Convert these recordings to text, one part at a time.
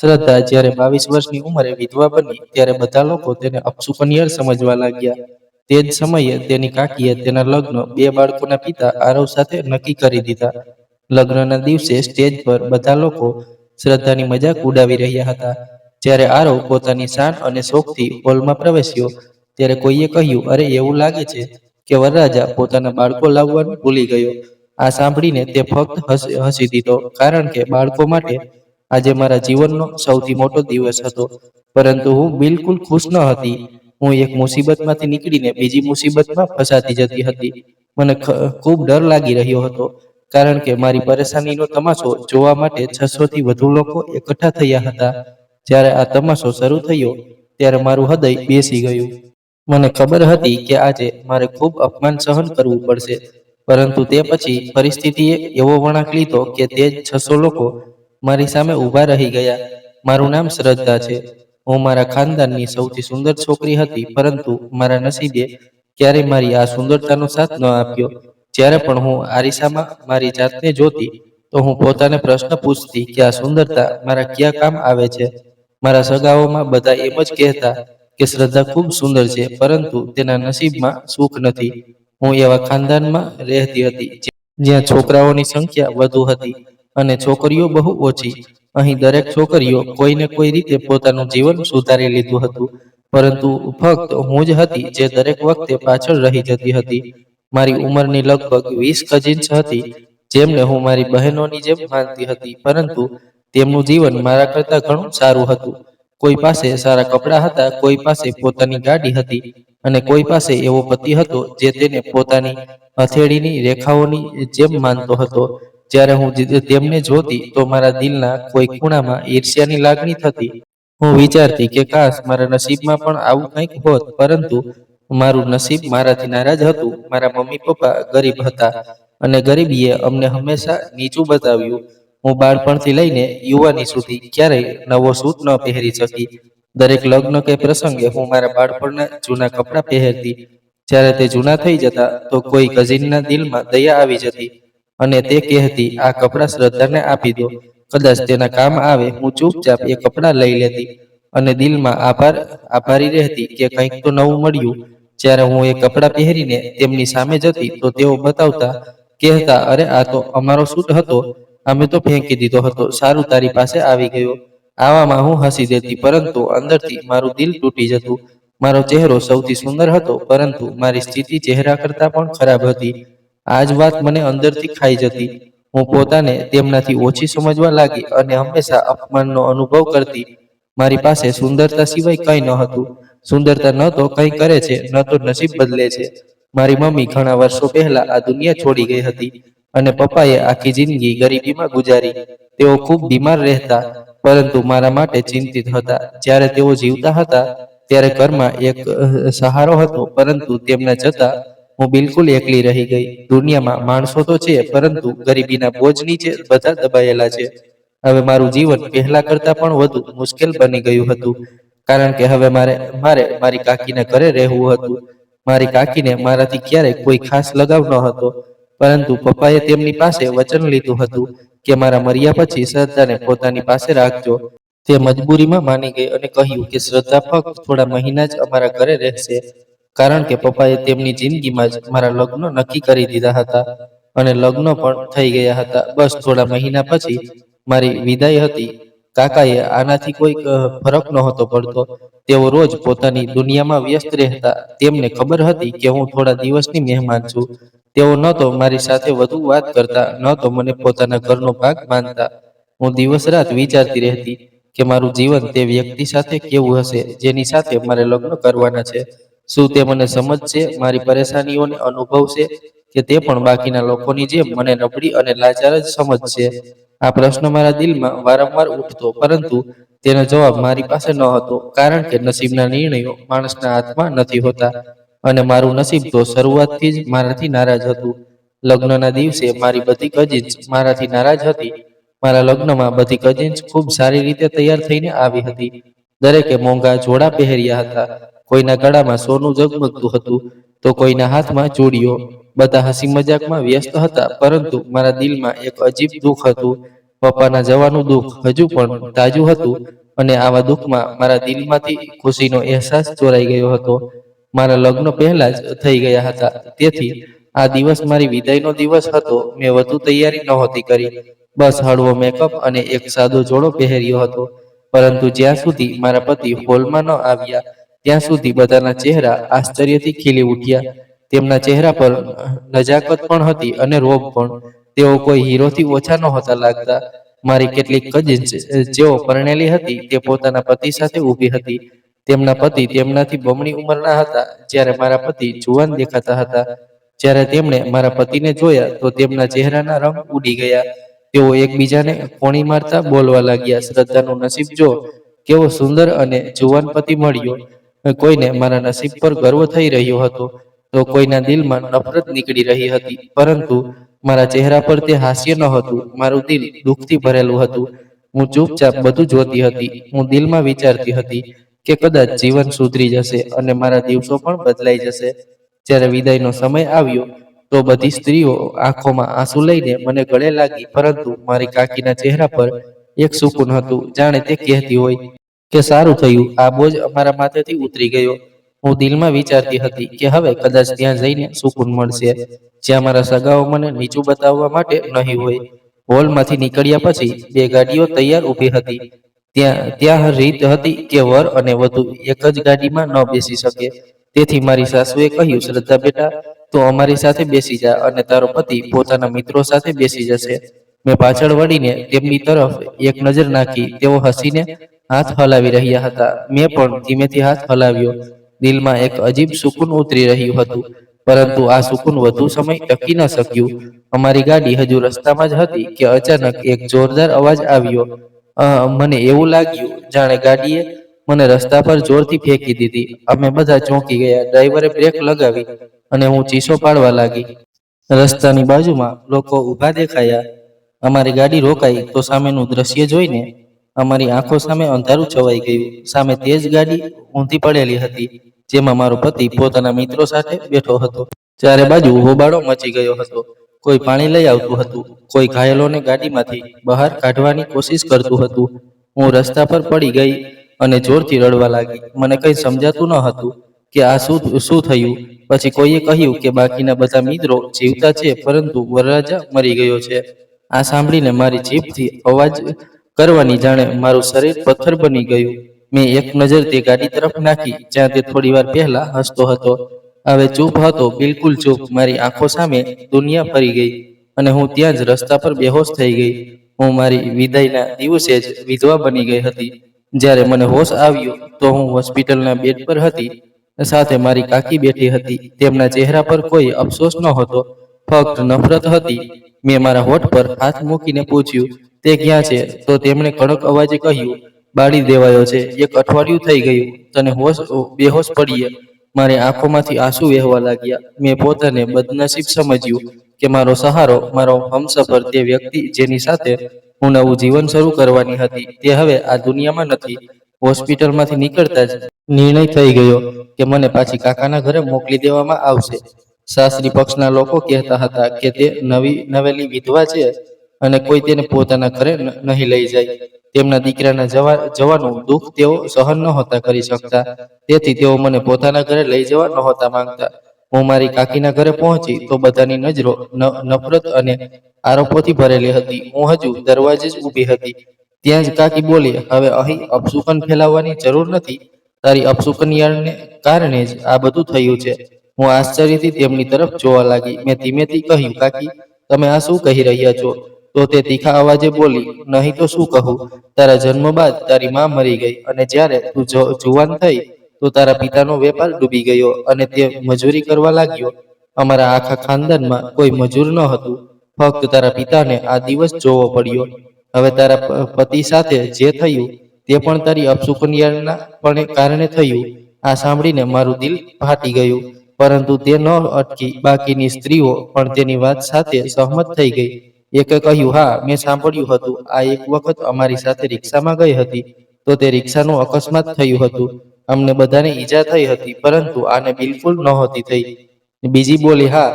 શ્રદ્ધા જ્યારે 22 વર્ષની ઉંમરે વિધવા બની ત્યારે બધા લોકો તેને અપશુકનિયર સમજવા લાગ્યા. તે જ સમયે તેની કાકીએ તેના લગ્ન બે બાળકોના પિતા આરવ સાથે નક્કી કરી દીધા. લગ્નના દિવસે સ્ટેજ પર બધા લોકો શ્રદ્ધાની મજાક ઉડાવી રહ્યા હતા. જ્યારે આરવ પોતાની શાન અને શોખથી હોલમાં પ્રવેશ્યો ત્યારે કોઈએ કહ્યું, અરે, એવું લાગે છે કે વરરાજા પોતાના બાળકો લાવવાનું ભૂલી ગયો. આ સાંભળીને તે ફક્ત હસી દીધો, કારણ કે બાળકો માટે આજે મારા જીવનનો સૌથી મોટો દિવસ હતો. પરંતુ હું બિલકુલ ખુશ ન હતી. હું એક મુસીબતમાંથી નીકળીને બીજી મુસીબતમાં ફસાતી જતી હતી. મને ખૂબ ડર લાગી રહ્યો હતો, કારણ કે મારી પરેશાનીનો તમાશો જોવા માટે 600થી વધુ લોકો એકઠા થયા હતા. જ્યારે આ તમાશો શરૂ થયો ત્યારે મારું હૃદય બેસી ગયું. મને ખબર હતી કે આજે મારે ખૂબ અપમાન સહન કરવું પડશે, પરંતુ તે પછી પરિસ્થિતિએ એવો વળાંક લીધો કે તે જ 600 લોકો મારી સામે ઊભા રહી ગયા. મારું નામ શ્રદ્ધા છે. હું મારા ખાનદાનની સૌથી સુંદર છોકરી હતી, પરંતુ મારા નસીબે ક્યારેય મારી આ સુંદરતાનો સાથ ન આપ્યો. જ્યારે પણ હું આરીસામાં મારી જાતને જોતી, તો હું પોતાને પ્રશ્ન પૂછતી કે આ સુંદરતા મારા ક્યાં કામ આવે છે. મારા સગાઓમાં બધા એમ જ કહેતા કે શ્રદ્ધા ખૂબ સુંદર છે, પરંતુ તેના નસીબમાં સુખ નથી. હું એવા ખાનદાનમાં રહેતી હતી જ્યાં છોકરાઓની સંખ્યા વધુ હતી અને છોકરીઓ બહુ ઓછી. અહીં દરેક છોકરીઓ કોઈને કોઈ રીતે પોતાનું જીવન સુધારી લીધું હતું, પરંતુ ફક્ત હું જ હતી જે દરેક વખતે પાછળ રહી જતી હતી. મારી ઉંમરની લગભગ 20 કઝિન્સ હતી, જેમને હું મારી બહેનોની જેમ માનતી હતી, પરંતુ તેમનું જીવન મારા કરતાં ઘણું સારું હતું. કોઈ પાસે સારા કપડાં હતા, કોઈ પાસે પોતાની ગાડી હતી, અને કોઈ પાસે એવો પતિ હતો જે તેને પોતાની હથેળીની રેખાઓની જેમ માનતો હતો. જ્યારે હું તેમને જોતી તો મારા દિલના કોઈ ખૂણામાં ઈર્ષ્યાની લાગણી થતી. હું વિચારતી કે કાશ મારા નસીબમાં પણ આવું કંઈક હોત, પરંતુ મારું નસીબ મારાથી નારાજ હતું. મારા મમ્મી પપ્પા ગરીબ હતા અને ગરીબીએ અમને હંમેશા નીચું બતાવ્યું. હું બાળપણથી લઈને યુવાની સુધી ક્યારેય નવો સૂટ ન પહેરી શકી. દરેક લગ્ન કે પ્રસંગે હું મારા બાળપણના જૂના કપડાં પહેરતી. જ્યારે તે જૂના થઈ જતા તો કોઈ કઝિનના દિલમાં દયા આવી જતી અને તે કહેતી, આ કપડાં શ્રદ્ધાને આપી દો, કદાચ તેના કામ આવે. હું ચૂપચાપ એ કપડાં લઈ લેતી અને દિલમાં આભારી રહેતી કે કંઈક તો નવું મળ્યું. જ્યારે હું એ કપડાં પહેરીને તેમની સામે જતી તો તેઓ બતાવતા, કહેતા, અરે, આ તો અમારો સૂટ હતો, અમે તો ફેંકી દીધો હતો, સારું તારી પાસે આવી ગયો. આવામાં હું હસી દેતી, પરંતુ અંદરથી મારું દિલ તૂટી જતું. મારો ચહેરો સૌથી સુંદર હતો, પરંતુ મારી સ્થિતિ ચહેરા કરતાં પણ ખરાબ હતી. આ જ વાત મને અંદરથી ખાઈ જતી. હું પોતાને તેમનાથી ઓછી સમજવા લાગી અને હંમેશા અપમાનનો અનુભવ કરતી. મારી પાસે સુંદરતા સિવાય કંઈ ન હતું. સુંદરતા ન તો કંઈ કરે છે, ન તો નસીબ બદલે છે. મારી મમ્મી ઘણા વર્ષો પહેલા આ દુનિયા છોડી ગઈ હતી અને પપ્પાએ આખી જિંદગી ગરીબીમાં ગુજારી. તેઓ ખૂબ બીમાર રહેતા, પરંતુ મારા માટે ચિંતિત હતા. જ્યારે તેઓ જીવતા હતા ત્યારે ઘરમાં એક સહારો હતો, પરંતુ તેમના જતા હું બિલકુલ એકલી રહી ગઈ. દુનિયામાં માણસો તો છે, પરંતુ ગરીબીના બોજ નીચે બધા દબાયેલા છે. હવે મારું જીવન પહેલા કરતાં પણ વધુ મુશ્કેલ બની ગયું હતું, કારણ કે હવે મારે મારી કાકીના ઘરે રહેવું હતું. મારી કાકીને મારાથી ક્યારેય કોઈ ખાસ લગાવ ન હતો, પરંતુ પપ્પાએ તેમની પાસે વચન લીધું હતું કે મારા મર્યા પછી શ્રદ્ધાને પોતાની પાસે રાખજો. તે મજબૂરીમાં માની ગઈ અને કહ્યું કે શ્રદ્ધા ફક્ત થોડા મહિના જ અમારા ઘરે રહેશે, કારણ કે પપ્પાએ તેમની જિંદગીમાં જ મારા લગ્ન નક્કી કરી દીધા હતા અને લગ્ન પણ થઈ ગયા હતા. બસ થોડા મહિના પછી મારી વિદાય હતી. કાકાએ આનાથી કોઈ ફરક નહોતો પડતો. તેઓ રોજ પોતાની દુનિયામાં વ્યસ્ત રહેતા. તેમને ખબર હતી કે હું થોડા દિવસની મહેમાન છું. તેઓ ન તો મારી સાથે વધુ વાત કરતા, ન તો મને પોતાના ઘરનો ભાગ માનતા. હું દિવસ રાત વિચારતી રહેતી કે મારું જીવન તે વ્યક્તિ સાથે કેવું હશે જેની સાથે મારે લગ્ન કરવાના છે. શું તે મને સમજશે, મારી પરેશાનીઓને અનુભવશે, કે તે પણ બાકીના લોકોની જેમ મને નબળી અને લાચાર જ સમજશે? આ પ્રશ્ન મારા દિલમાં વારંવાર ઉઠતો, પરંતુ તેનો જવાબ મારી પાસે ન હતો, કારણ કે નસીબના નિર્ણયો માણસના હાથમાં નથી હોતા અને મારું નસીબ તો શરૂઆતથી જ મારાથી નારાજ હતું. લગ્નના દિવસે મારી બધી કઝિન્સ મારાથી નારાજ હતી. મારા લગ્નમાં બધી કઝિન્સ ખૂબ સારી રીતે તૈયાર થઈને આવી હતી. દરેકે મોંઘા જોડા પહેર્યા હતા. કોઈના ગળામાં સોનું ઝગમગતું હતું, તો કોઈના હાથમાં ચૂડીઓ. બધા હસી મજાકમાં વ્યસ્ત હતા, પરંતુ મારા દિલમાં એક અજીબ દુઃખ હતું. પપ્પાના જવાનું દુઃખ હજુ પણ તાજું હતું અને આવા દુઃખમાં મારા દિલમાંથી ખુશીનો અહેસાસ ચોરાઈ ગયો હતો. મારા લગ્ન પહેલા જ થઈ ગયા હતા, તેથી આ દિવસ મારી વિદાયનો દિવસ હતો. મેં વધુ તૈયારી નહોતી કરી, બસ હળવો મેકઅપ અને એક સાદો જોડો પહેર્યો હતો. પરંતુ જ્યાં સુધી મારા પતિ હોલમાં ન આવ્યા ત્યાં સુધી બધાના ચહેરા આશ્ચર્યથી ખીલી ઉઠ્યા. તેમના ચહેરા પર નજાકત પણ હતી અને રોબ પણ. તેઓ કોઈ હીરોથી ઓછા નહોતા લાગતા. મારી કેટલીક કઝિન્સ જેઓ પરણેલી હતી તે પોતાના પતિ સાથે ઊભી હતી. તેમના પતિ તેમનાથી બમણી ઉંમરના હતા, જ્યારે મારા પતિ જુવાન દેખાતા હતા. જ્યારે તેમણે મારા પતિને જોયા તો તેમના ચહેરાના રંગ ઉડી ગયા. તેઓ એકબીજાને કોણી મારતા બોલવા લાગ્યા, શ્રદ્ધાનું નસીબ જો, કેવો સુંદર અને જુવાન પતિ મળ્યો. કોઈને મારા નસીબ પર ગર્વ થઈ રહ્યો હતો, તો કોઈના દિલમાં નફરત નીકળી રહી હતી. પરંતુ મારા ચહેરા પર તે હાસ્ય ન હતું, મારું દિલ દુઃખથી ભરેલું હતું. હું ચૂપચાપ બધું જોતી હતી. હું દિલમાં વિચારતી હતી કે કદાચ જીવન સુધરી જશે અને મારા દિવસો પણ બદલાઈ જશે. જ્યારે વિદાયનો સમય આવ્યો તો બધી સ્ત્રીઓ આંખોમાં આંસુ લઈને મને ગળે લાગી, પરંતુ મારી કાકીના ચહેરા પર એક સુકૂન હતું, જાણે તે કહેતી હોય કે સારું થયું, આ બોજ અમારા માથેથી ઉતરી ગયો. હું દિલમાં વિચારતી હતી કે હવે કદાચ ત્યાં જઈને સુકૂન મળશે, જ્યાં મારા સગાઓ મને નીચું બતાવવા માટે નહીં હોય. હોલમાંથી નીકળ્યા પછી બે ગાડીઓ તૈયાર ઊભી હતી. ત્યાં રીત હતી કે વર અને વધુ એક જ ગાડીમાં ન બેસી શકે. તેથી મારી સાસુએ કહ્યું, શ્રદ્ધા બેટા, તો અમારી સાથે બેસી જા અને તારો પતિ પોતાના મિત્રો સાથે બેસી જશે. મેં પાછળ વળીને તેમની તરફ એક નજર નાખી. તેઓ હસીને હાથ હલાવી રહ્યા હતા. મેં પણ ધીમેથી હાથ હલાવ્યો. દિલમાં એક અજીબ સુકૂન ઉતરી રહ્યું હતું, પરંતુ આ સુકૂન વધુ સમય ટકી ન શક્યું. અમારી ગાડી હજુ રસ્તામાં જ હતી કે અચાનક એક જોરદાર અવાજ આવ્યો. મને એવું લાગ્યું જાણે ગાડીએ મને રસ્તા પર જોરથી ફેંકી દીધી. અમે બધા ચોંકી ગયા. ડ્રાઈવરે બ્રેક લગાવી અને હું ચીસો પાડવા લાગી. રસ્તાની બાજુમાં લોકો ઊભા દેખાયા. અમારી ગાડી રોકાઈ તો સામેનું દ્રશ્ય જોઈને અમારી આંખો સામે અંધારું છવાઈ ગયું. સામે તેજ ગાડી ઊંધી પડેલી હતી, જેમાં મારો પતિ પોતાના મિત્રો સાથે બેઠો હતો. ચારે બાજુ હોબાળો મચી ગયો હતો. કોઈ પાણી લઈ આવતું હતું, કોઈ ઘાયલોને ગાડીમાંથી બહાર કાઢવાની કોશિશ કરતું હતું. હું રસ્તા પર પડી ગઈ અને જોરથી રડવા લાગી. મને કંઈ સમજાતું ન હતું કે આ શું થયું. પછી કોઈએ કહ્યું કે બાકીના બધા મિત્રો જીવતા છે, પરંતુ વરરાજા મરી ગયો છે. આ સાંભળીને મારી જીભથી અવાજ કરવાની જાણે મારું શરીર પથ્થર બની ગયું. મેં એક નજર તે ગાડી તરફ નાખી જ્યાં તે થોડી વાર પહેલા હસતો હતો. હવે ચૂપ હતો, બિલકુલ ચૂપ. મારી આંખો સામે દુનિયા ફરી ગઈ અને હું ત્યાં જ રસ્તા પર બેહોશ થઈ ગઈ. હું મારી વિદાયના દિવસે જ વિધવા બની ગઈ હતી. જ્યારે મને હોશ આવ્યો તો હું હોસ્પિટલના બેડ પર હતી. સાથે મારી કાકી બેઠી હતી. તેમના ચહેરા પર કોઈ અફસોસ નહોતો, ફક્ત નફરત હતી. મેં મારા હોઠ પર હાથ મૂકીને પૂછ્યું, તે ક્યાં છે? તો તેમણે કડક અવાજે કહ્યું, બાળી દેવાયો છે. 1 અઠવાડિયું થઈ ગયું તને બેહોશ પડીએ. મારી આંખોમાંથી આંસુ વહેવા લાગ્યા. મેં પોતાને બદનસીબ સમજ્યું કે મારો સહારો, મારો હમસફર, તે વ્યક્તિ જેની સાથે હું નવું જીવન શરૂ કરવાની હતી, તે હવે આ દુનિયામાં નથી. હોસ્પિટલમાંથી નીકળતા જ નિર્ણય થઈ ગયો કે મને પાછી કાકાના ઘરે મોકલી દેવામાં આવશે. સાસરી પક્ષના લોકો કહેતા હતા કે તે નવેલી વિધવા છે અને કોઈ તેને પોતાના ઘરે નહીં લઈ જાય. તેમના દીકરાના જવાનું દુઃખ તેઓ સહન નહોતા કરી શકતા, તેથી તેઓ મને પોતાના ઘરે લઈ જવા નહોતા માંગતા. હું મારી કાકીના ઘરે પહોંચી તો બધાની નજરો નફરત અને આરોપોથી ભરેલી હતી. હું હજુ દરવાજે જ ઊભી હતી. ત્યાં જ કાકી બોલી, હવે અહીં અપશુકન ફેલાવવાની જરૂર નથી. તારી અપશુકનિયાળને કારણે જ આ બધું થયું છે. હું આશ્ચર્યથી તેમની તરફ જોવા લાગી. મેં ધીમેથી કહ્યું, કાકી, તમે આ શું કહી રહ્યા છો? તો તે તીખા અવાજે બોલી, નહીં તો શું કહું? તારા જન્મ બાદ તારી માં મરી ગઈ અને જ્યારે તું જુવાન થઈ તો તારા પિતાનો વેપાર ડૂબી ગયો અને તે મજૂરી કરવા લાગ્યો. અમારા આખા ખાનદાનમાં કોઈ મજૂર ન હતું. ફક્ત તારા પિતાને આ દિવસ જોવો પડ્યો. હવે તારા પતિ સાથે જે થયું તે પણ તારી અપશુકનિયાળના પણ કારણે થયું. આ સાંભળીને મારું દિલ ફાટી ગયું. પરંતુ તે ન અટકી. બાકીની સ્ત્રીઓ પણ તેની વાત સાથે સહમત થઈ ગઈ. એકે કહ્યું, હા, મેં સાંભળ્યું હતું. આ એક વખત અમારી સાથે રિક્ષામાં ગઈ હતી તો તે રિક્ષાનું અકસ્માત થયું હતું. અમને બધાને ઈજા થઈ હતી, પરંતુ આને બિલકુલ નહોતી થઈ. બીજી બોલી, હા,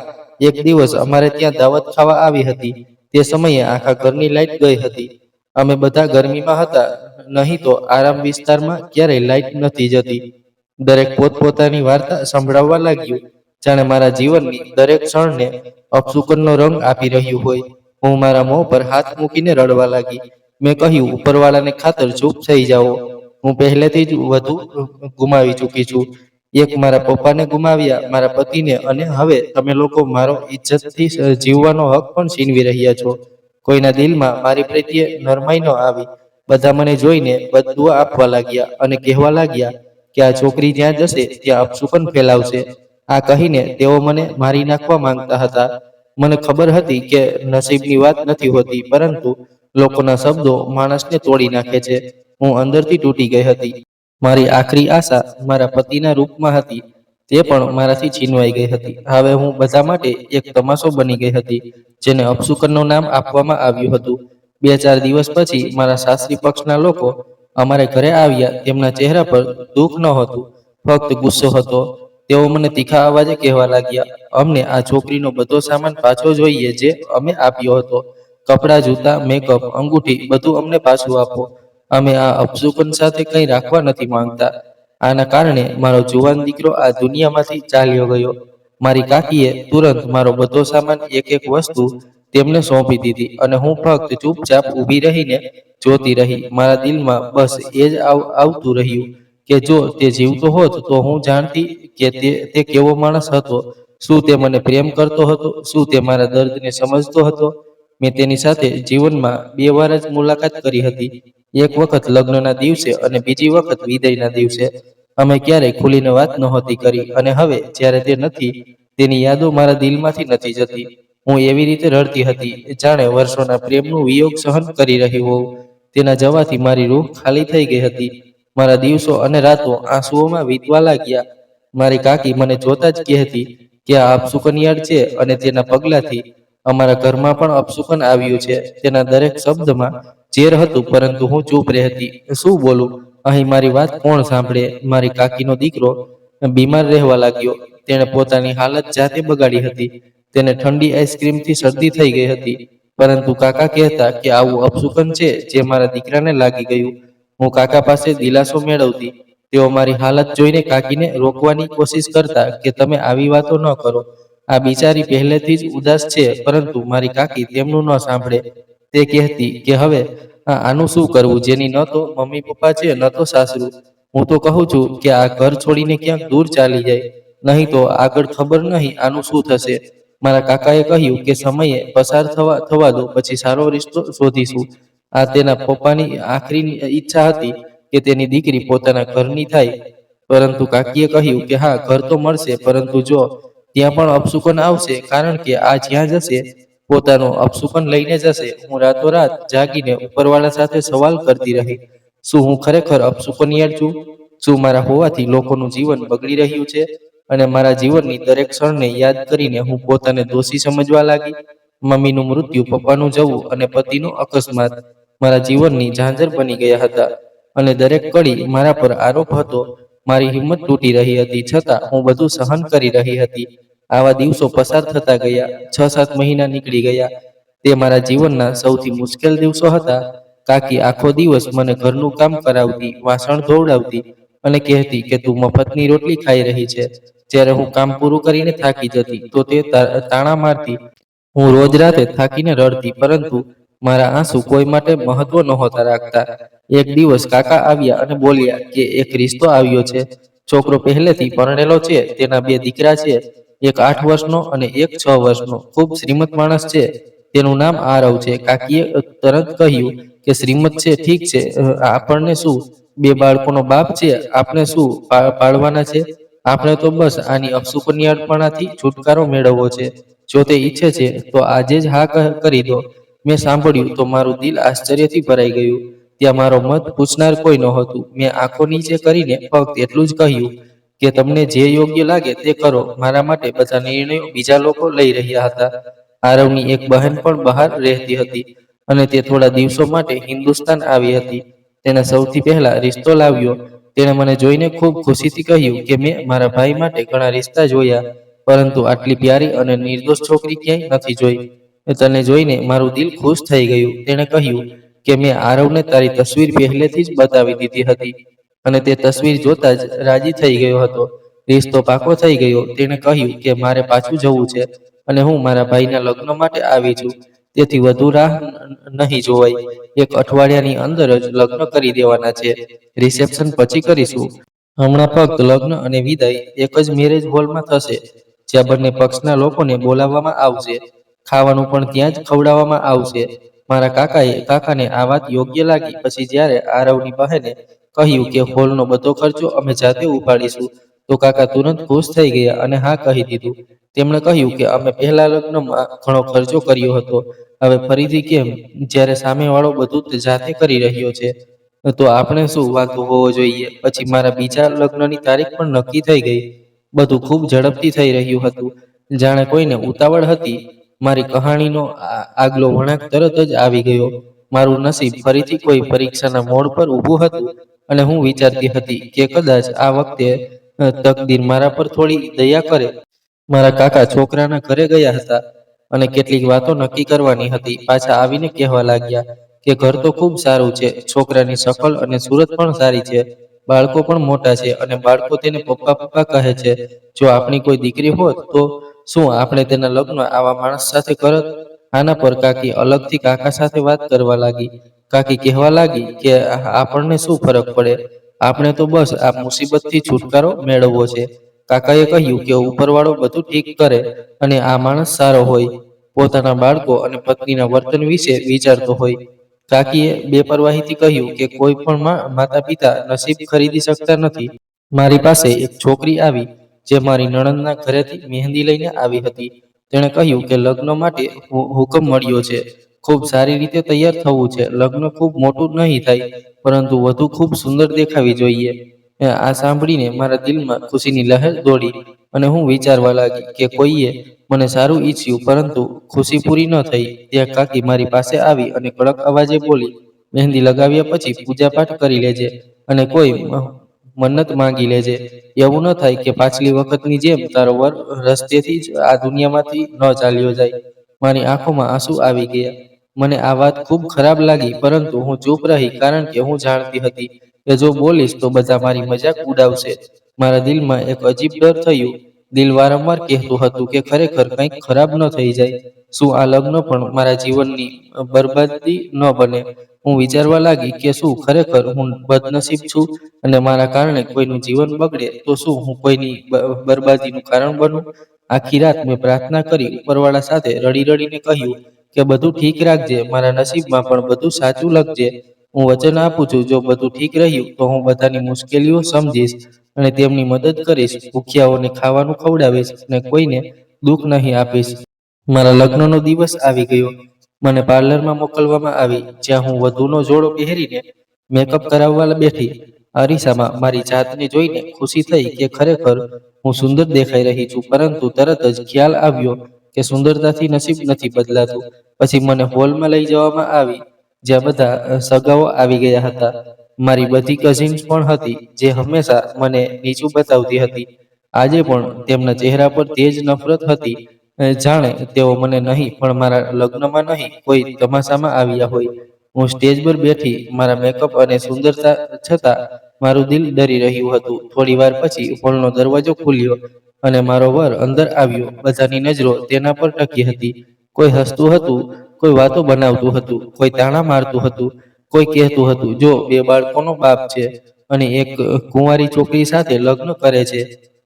એક દિવસ અમારે ત્યાં દાવત ખાવા આવી હતી. તે સમયે આખા ઘરની લાઈટ ગઈ હતી. અમે બધા ગરમીમાં હતા, નહીં તો આરામ વિસ્તારમાં ક્યારેય લાઈટ નથી જતી. દરેક પોતપોતાની વાર્તા સંભળાવવા લાગ્યું, જાણે મારા જીવનની દરેક ક્ષણને અપશુકનનો રંગ આપી રહ્યું હોય. હું મારા મોં પર હાથ મૂકીને રડવા લાગી. મેં કહ્યું, ઉપરવાળાને ખાતર ચૂપ થઈ જાઓ. હું પહેલેથી જ વધુ ગુમાવી ચૂકી છું. એક મારા પપ્પાને ગુમાવ્યા, મારા પતિને, અને હવે તમે લોકો મારો ઇજ્જતથી જીવવાનો હક પણ છીનવી રહ્યા છો. કોઈના દિલમાં મારી પ્રત્યે નરમાઈ ન આવી. બધા મને જોઈને બદદુઆ આપવા લાગ્યા અને કહેવા લાગ્યા કે આ છોકરી જ્યાં જશે ત્યાં અપશુકન ફેલાવશે. આ કહીને તેઓ મને મારી નાખવા માંગતા હતા. મને ખબર હતી કે નસીબની વાત નથી હોતી, પરંતુ લોકોના શબ્દો માણસને તોડી નાખે છે. હું અંદરથી તૂટી ગઈ હતી. મારી આખરી આશા મારા પતિના રૂપમાં હતી, તે પણ મારાથી છીનવાઈ ગઈ હતી. હવે હું બધા માટે એક તમાશો બની ગઈ હતી, જેને અપશુકનનું નામ આપવામાં આવ્યું હતું. 2-4 દિવસ પછી મારા સાસરી પક્ષના લોકો અમારે ઘરે આવ્યા. તેમના ચહેરા પર દુઃખ નહોતું, ફક્ત ગુસ્સો હતો. તેઓ મને તીખા અવાજે કહેવા લાગ્યા, અમને આ છોકરીનો બધો સામાન પાછો જોઈએ જે અમે આપ્યો હતો. કપડાં, જૂતા, મેકઅપ, અંગૂઠી, બધું અમને પાછું આપો. અમે આ અપશુકન સાથે કંઈ રાખવા નથી માંગતા. આના કારણે મારો જુવાન દીકરો આ દુનિયામાંથી ચાલ્યો ગયો. મારી કાકીએ તુરંત મારો બધો સામાન, એક એક વસ્તુ તેમને સોંપી દીધી અને હું ફક્ત ચૂપચાપ ઊભી રહીને જોતી રહી. મારા દિલમાં બસ એ જ આવતું રહ્યું કે જો તે જીવતો હોત તો હું જાણતી કે તે કેવો માણસ હતો. શું તે મને પ્રેમ કરતો હતો? શું તે મારા દર્દને સમજતો હતો? મેં તેની સાથે જીવનમાં 2 વાર જ મુલાકાત કરી હતી. એક વખત લગ્નના દિવસે અને બીજી વખત વિદાયના દિવસે. અમે ક્યારેય ખુલીને વાત નહોતી કરી, અને હવે જ્યારે તે નથી, તેની યાદો મારા દિલમાંથી નથી જતી. હું એવી રીતે રડતી હતી જાણે વર્ષોના પ્રેમનું વિયોગ સહન કરી રહી હોઉં. તેના જવાથી મારી રૂહ ખાલી થઈ ગઈ હતી. મારા દિવસો અને રાતો આંસુઓમાં વીતવા લાગ્યા. મારી કાકી મને જોતા જ કહેતી કે આ અપશુકનિયાળ છે અને તેના પગલાથી અમારા ઘરમાં પણ અપશુકન આવ્યું છે. તેના દરેક શબ્દમાં ઝેર હતું, પરંતુ હું ચૂપ રહેતી. શું બોલું? અહીં મારી વાત કોણ સાંભળે? મારી કાકીનો દીકરો બીમાર રહેવા લાગ્યો. તેણે પોતાની હાલત જાતે બગાડી હતી. તેને ઠંડી આઈસ્ક્રીમથી શરદી થઈ ગઈ હતી, પરંતુ કાકા કહેતા કે આવું અપશુકન છે જે મારા દીકરાને લાગી ગયું. હું કાકા પાસે દિલાસો મેળવતી. તેઓ મારી હાલત જોઈને કાકીને રોકવાની કોશિશ કરતા કે તમે આવી વાતો ન કરો. આ બિચારી પહેલેથી જ ઉદાસ છે, પરંતુ મારી કાકી તેમનું ન સાંભળે. તે કહેતી કે હવે આનું શું કરવું, જેની ન તો મમ્મી પપ્પા છે, ન તો સાસરું. હું તો કહું છું કે આ ઘર છોડીને ક્યાંક દૂર ચાલી જાય, નહીં તો આગળ ખબર નહીં આનું શું થશે. મારા કાકાએ કહ્યું કે સમયે પસાર થવા દો, પછી સારો રિશ્તો શોધીશું. આ તેના પપ્પાની આખરી ઈચ્છા હતી કે તેની દીકરી પોતાના ઘરની થાય. પરંતુ કાકીએ કહ્યું કે હા, ઘર તો મળશે, પરંતુ જો ત્યાં પણ અપશુકન આવશે, કારણ કે આ જ્યાં જશે પોતાનું અપશુકન લઈને જશે. હું રાતોરાત જાગીને ઉપરવાળા સાથે સવાલ કરતી રહી, શું હું ખરેખર અપશુકનિયાળ છું? શું મારા હોવાથી લોકોનું જીવન બગડી રહ્યું છે? અને મારા જીવનની દરેક ક્ષણને યાદ કરીને હું પોતાને દોષી સમજવા લાગી. મમ્મીનું મૃત્યુ, પપ્પાનું જવું અને પતિનો અકસ્માત મારા જીવનની ઝાંઝર બની ગયા હતા, અને દરેક કડી મારા પર આરોપ હતો. મારી હિંમત તૂટી રહી હતી, છતાં હું બધું સહન કરી રહી હતી. આવા દિવસો પસાર થતા ગયા. 6-7 મહિના નીકળી ગયા. તે મારા જીવનના સૌથી મુશ્કેલ દિવસો હતા. કાકી આખો દિવસ મને ઘરનું કામ કરાવતી, વાસણ ધોવડાવતી અને કહેતી કે તું મફતની રોટલી ખાઈ રહી છે. જ્યારે હું કામ પૂરું કરીને થાકી જતી તો તે તાણા મારતી. હું રોજ રાતે થાકીને રડતી, પરંતુ મારા આંસુ કોઈ માટે મહત્વ નહોતા રાખતા. એક દિવસ કાકા આવ્યા અને બોલ્યા કે એક રિશ્તો આવ્યો છે. છોકરો પહેલેથી પરણેલો છે, તેના 2 દીકરા છે, એક 8 વર્ષનો અને એક 6 વર્ષનો. ખૂબ શ્રીમંત માણસ છે. તેનું નામ આરવ છે. કાકીએ તરત કહ્યું કે શ્રીમંત છે, ઠીક છે, આપણને શું? 2 બાળકોનો બાપ છે, આપણે શું પાળવાના છે? આપણે તો બસ આની અપશુકનિયાળપણાથી છુટકારો મેળવવો છે. જો તે ઈચ્છે છે તો આજે જ હા કરી દો. મેં સાંભળ્યું તો મારું દિલ આશ્ચર્યથી ભરાઈ ગયું. ત્યાં મારો મત પૂછનાર કોઈ નહોતું. મેં આંખો નીચે કરીને ફક્ત એટલું જ કહ્યું કે તમને જે યોગ્ય લાગે તે કરો. મારા માટે બધા નિર્ણયો બીજા લોકો લઈ રહ્યા હતા. આરવની એક બહેન પણ બહાર રહેતી હતી અને તે થોડા દિવસો માટે હિન્દુસ્તાન આવી હતી. તેને સૌથી પહેલા રિશ્તો લાવ્યો. તેણે મને જોઈને ખૂબ ખુશીથી કહ્યું કે મેં મારા ભાઈ માટે ઘણા રિશ્તા જોયા, પરંતુ આટલી પ્યારી અને નિર્દોષ છોકરી ક્યાંય નથી જોઈ. તને જોઈને મારું દિલ ખુશ થઈ ગયું. તેણે કહ્યું કે મેં આરવને તારી તસવીર પહેલેથી જ બતાવી દીધી હતી અને તે તસવીર જોતા જ રાજી થઈ ગયો હતો. રિશ્તો પાકો થઈ ગયો. તેણે કહ્યું કે મારે પાછું જવું છે અને હું મારા ભાઈના લગ્ન માટે આવી છું. તેથી વધુ રાહ નહીં જોવાય. એક અઠવાડિયાની અંદર જ લગ્ન કરી દેવાના છે. રિસેપ્શન પછી કરીશું. હમણાં ફક્ત લગ્ન અને વિદાય એક જ મેરેજ હોલમાં થશે, જ્યાં બંને પક્ષના લોકોને બોલાવવામાં આવશે. ખાવાનું પણ ત્યાં જ ખવડાવવામાં આવશે. મારા કાકાને આ વાત યોગ્ય લાગી. પછી જ્યારે આરવની બહેને કહ્યું કે હોલનો બધો ખર્ચો અમે જાતે ઉપાડીશું, તો કાકા તુરંત ખુશ થઈ ગયા અને હા કહી દીધું. તેમણે કહ્યું કે અમે પહેલા લગ્નમાં ઘણો ખર્ચો કર્યો હતો, હવે ફરીથી કેમ, જ્યારે સામેવાળો બધું જ જાતે કરી રહ્યો છે તો આપણે શું વાંધો હોવો જોઈએ. પછી મારા બીજા લગ્નની તારીખ પણ નક્કી થઈ ગઈ. બધું ખૂબ ઝડપથી થઈ રહ્યું હતું, જાણે કોઈને ઉતાવળ હતી. મારી કહાણીનો આગલો વળાંક તરત જ આવી ગયો. મારું નસીબ ફરીથી કોઈ પરીક્ષાના મોડ પર ઊભું હતું અને હું વિચારતી હતી કે કદાચ આ વખતે તકદીર મારા પર થોડી દયા કરે. મારા કાકા છોકરાના ઘરે ગયા હતા અને કેટલીક વાતો નક્કી કરવાની હતી. પાછા આવીને કહેવા લાગ્યા કે ઘર તો ખૂબ સારું છે, છોકરાની શકલ અને સુરત પણ સારી છે, બાળકો પણ મોટા છે અને બાળકો તેને પપ્પા પપ્પા કહે છે. જો આપણી કોઈ દીકરી હોત તો શું આપણે તેના લગ્ન આવા માણસ સાથે કરત? આના પર કાકી અલગથી કાકા સાથે વાત કરવા લાગી. કાકી કહેવા લાગી કે આપણને શું ફરક પડે, આપણે તો બસ આ મુસીબતથી છુટકારો મેળવવો છે. કાકાએ કહ્યું કે ઉપરવાળો બધું ઠીક કરે અને આ માણસ સારો હોય, પોતાના બાળકો અને પત્નીના વર્તન વિશે વિચારતો હોય. કાકીએ બેપરવાહીથી કહ્યું કે કોઈ પણ માતા પિતા નસીબ ખરીદી શકતા નથી. મારી પાસે એક છોકરી આવી જે મારી નણંદના ઘરેથી મહેંદી લઈને આવી હતી. તેણે કહ્યું કે લગ્ન માટે હુકમ મળ્યો છે, ખૂબ સારી રીતે તૈયાર થવું છે, લગ્ન ખૂબ મોટું નહીં થાય પરંતુ વધુ ખૂબ સુંદર દેખાવી જોઈએ. આ સાંભળીને મારા દિલમાં ખુશીની લહેર દોડી અને હું વિચારવા લાગી કે કોઈએ મને સારું ઈચ્છ્યું પરંતુ ખુશી પૂરી ન થઈ. ત્યાં કાકી મારી પાસે આવી અને કડક અવાજે બોલી, મહેંદી લગાવ્યા પછી પૂજાપાઠ કરી લેજે અને કોઈ મન્નત માંગી લેજે. એવું ન થાય કે પાછલી વખતની જેમ તારો વર રસ્તેથી જ આ દુનિયામાંથી ન ચાલ્યો જાય. મારી આંખોમાં આંસુ આવી ગયા. મને આ વાત ખૂબ ખરાબ લાગી પરંતુ હું ચૂપ રહી, કારણ કે હું જાણતી હતી કે જો બોલીશ તો બધા મારી મજાક ઉડાવશે. મારા દિલમાં એક અજીબ ડર થયું. દિલ વારંવાર કહેતું હતું કે ખરેખર કંઈક ખરાબ ન થઈ જાય. શું આ લગ્ન પણ મારા જીવનની બરબાદી ન બને? હું વિચારવા લાગી કે શું ખરેખર હું બદનસીબ છું અને મારા કારણે કોઈનું જીવન બગડે તો શું હું કોઈની બરબાદીનું કારણ બનું? આખી રાત મેં પ્રાર્થના કરી, ઉપરવાળા સાથે રડી રડીને કહ્યું કે બધું ઠીક રાખજે, મારા નસીબમાં પણ બધું સાચું લખજે. હું વચન આપું છું, જો બધું ઠીક રહ્યું તો હું બધાની મુશ્કેલીઓ સમજીશ અને તેમની મદદ કરીશ, ભૂખ્યાઓને ખાવાનું ખવડાવીશ અને કોઈને દુઃખ નહીં આપીશ. મારા લગ્નનો દિવસ આવી ગયો. મને પાર્લરમાં મોકલવામાં આવી, જ્યાં હું વધુનો જોડો પહેરીને મેકઅપ કરાવવા બેઠી. અરીસામાં મારી જાતને જોઈને ખુશી થઈ કે ખરેખર હું સુંદર દેખાઈ રહી છું, પરંતુ તરત જ ખ્યાલ આવ્યો કે સુંદરતાથી નસીબ નથી બદલાતું. પછી મને હોલમાં લઈ જવામાં આવી, જ્યાં બધા સગાઓ આવી ગયા હતા. મારી બધી કઝિન્સ પણ હતી, જે હંમેશા મને નીચું બતાવતી હતી. આજે પણ તેમના ચહેરા પર તેજ નફરત હતી, જાણે તેઓ મને નહીં પણ મારા લગ્નમાં નહીં કોઈ તમાશામાં આવ્યા હોય. હું સ્ટેજ પર બેઠી, મારા મેકઅપ અને સુંદરતા છતાં મારું દિલ ડરી રહ્યું હતું. થોડી વાર પછી હોલનો દરવાજો ખુલ્યો અને મારો વર અંદર આવ્યો. બધાની નજરો તેના પર ટકી હતી. કોઈ હસતું હતું, કોઈ વાતો બનાવતું હતું, કોઈ તાણા મારતું હતું, કોઈ કહેતું હતું જો બે બાળકોનો બાપ છે અને એક કુંવારી છોકરી સાથે લગ્ન કરે છે.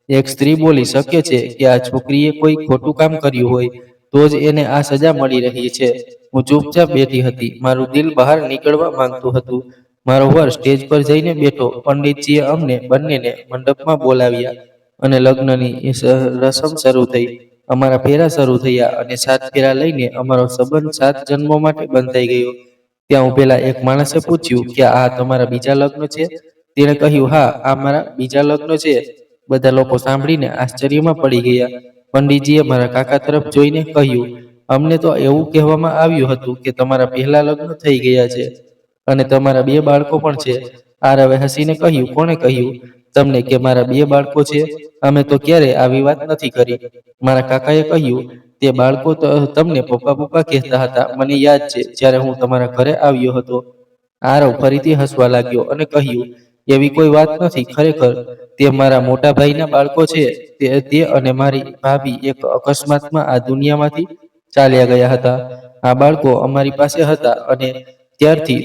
એક સ્ત્રી બોલી શકે છે કે આ છોકરીએ કોઈ ખોટું કામ કર્યું હોય તો જ એને આ સજા મળી રહી છે. હું ચૂપચાપ બેઠી હતી. મારું દિલ બહાર નીકળવા માંગતું હતું. મારો વર સ્ટેજ પર જઈને બેઠો. પંડિતજીએ અમને બંનેને મંડપમાં બોલાવ્યા અને લગ્નની રસમ શરૂ થઈ. અમારા ફેરા શરૂ થયા અને 7 ફેરા લઈને અમારો સંબંધ 7 જન્મો માટે બંધાઈ ગયો. ત્યાં ઉભેલા એક માણસે પૂછ્યું કે આ તમારા બીજા લગ્ન છે? તેણે કહ્યું હા, આ મારા બીજા લગ્ન છે. બધા લોકો સાંભળીને આશ્ચર્યમાં પડી ગયા. પંડિતજીએ મારા કાકા તરફ જોઈને કહ્યું, અમને તો એવું કહેવામાં આવ્યું હતું કે તમારા પહેલા લગ્ન થઈ ગયા છે અને તમારા 2 બાળકો પણ છે. આરવે હસીને કહ્યું, કોણે કહ્યું તમને કે મારા 2 બાળકો છે? અમે તો ક્યારેય આવી વાત નથી કરી. મારા કાકાએ કહ્યું, તે બાળકો તમને પપ્પા પપ્પા કહેતા હતા. મને યાદ છે જ્યારે હું તમારા ઘરે આવ્યો હતો. આરવ ફરીથી હસવા લાગ્યો અને કહ્યું, એવી કોઈ વાત નથી. ખરેખર તે મારા મોટા ભાઈના બાળકો છે. તે અને મારી ભાભી એક અકસ્માતમાં આ દુનિયામાંથી ચાલ્યા ગયા હતા. આ બાળકો અમારી પાસે હતા અને ત્યારથી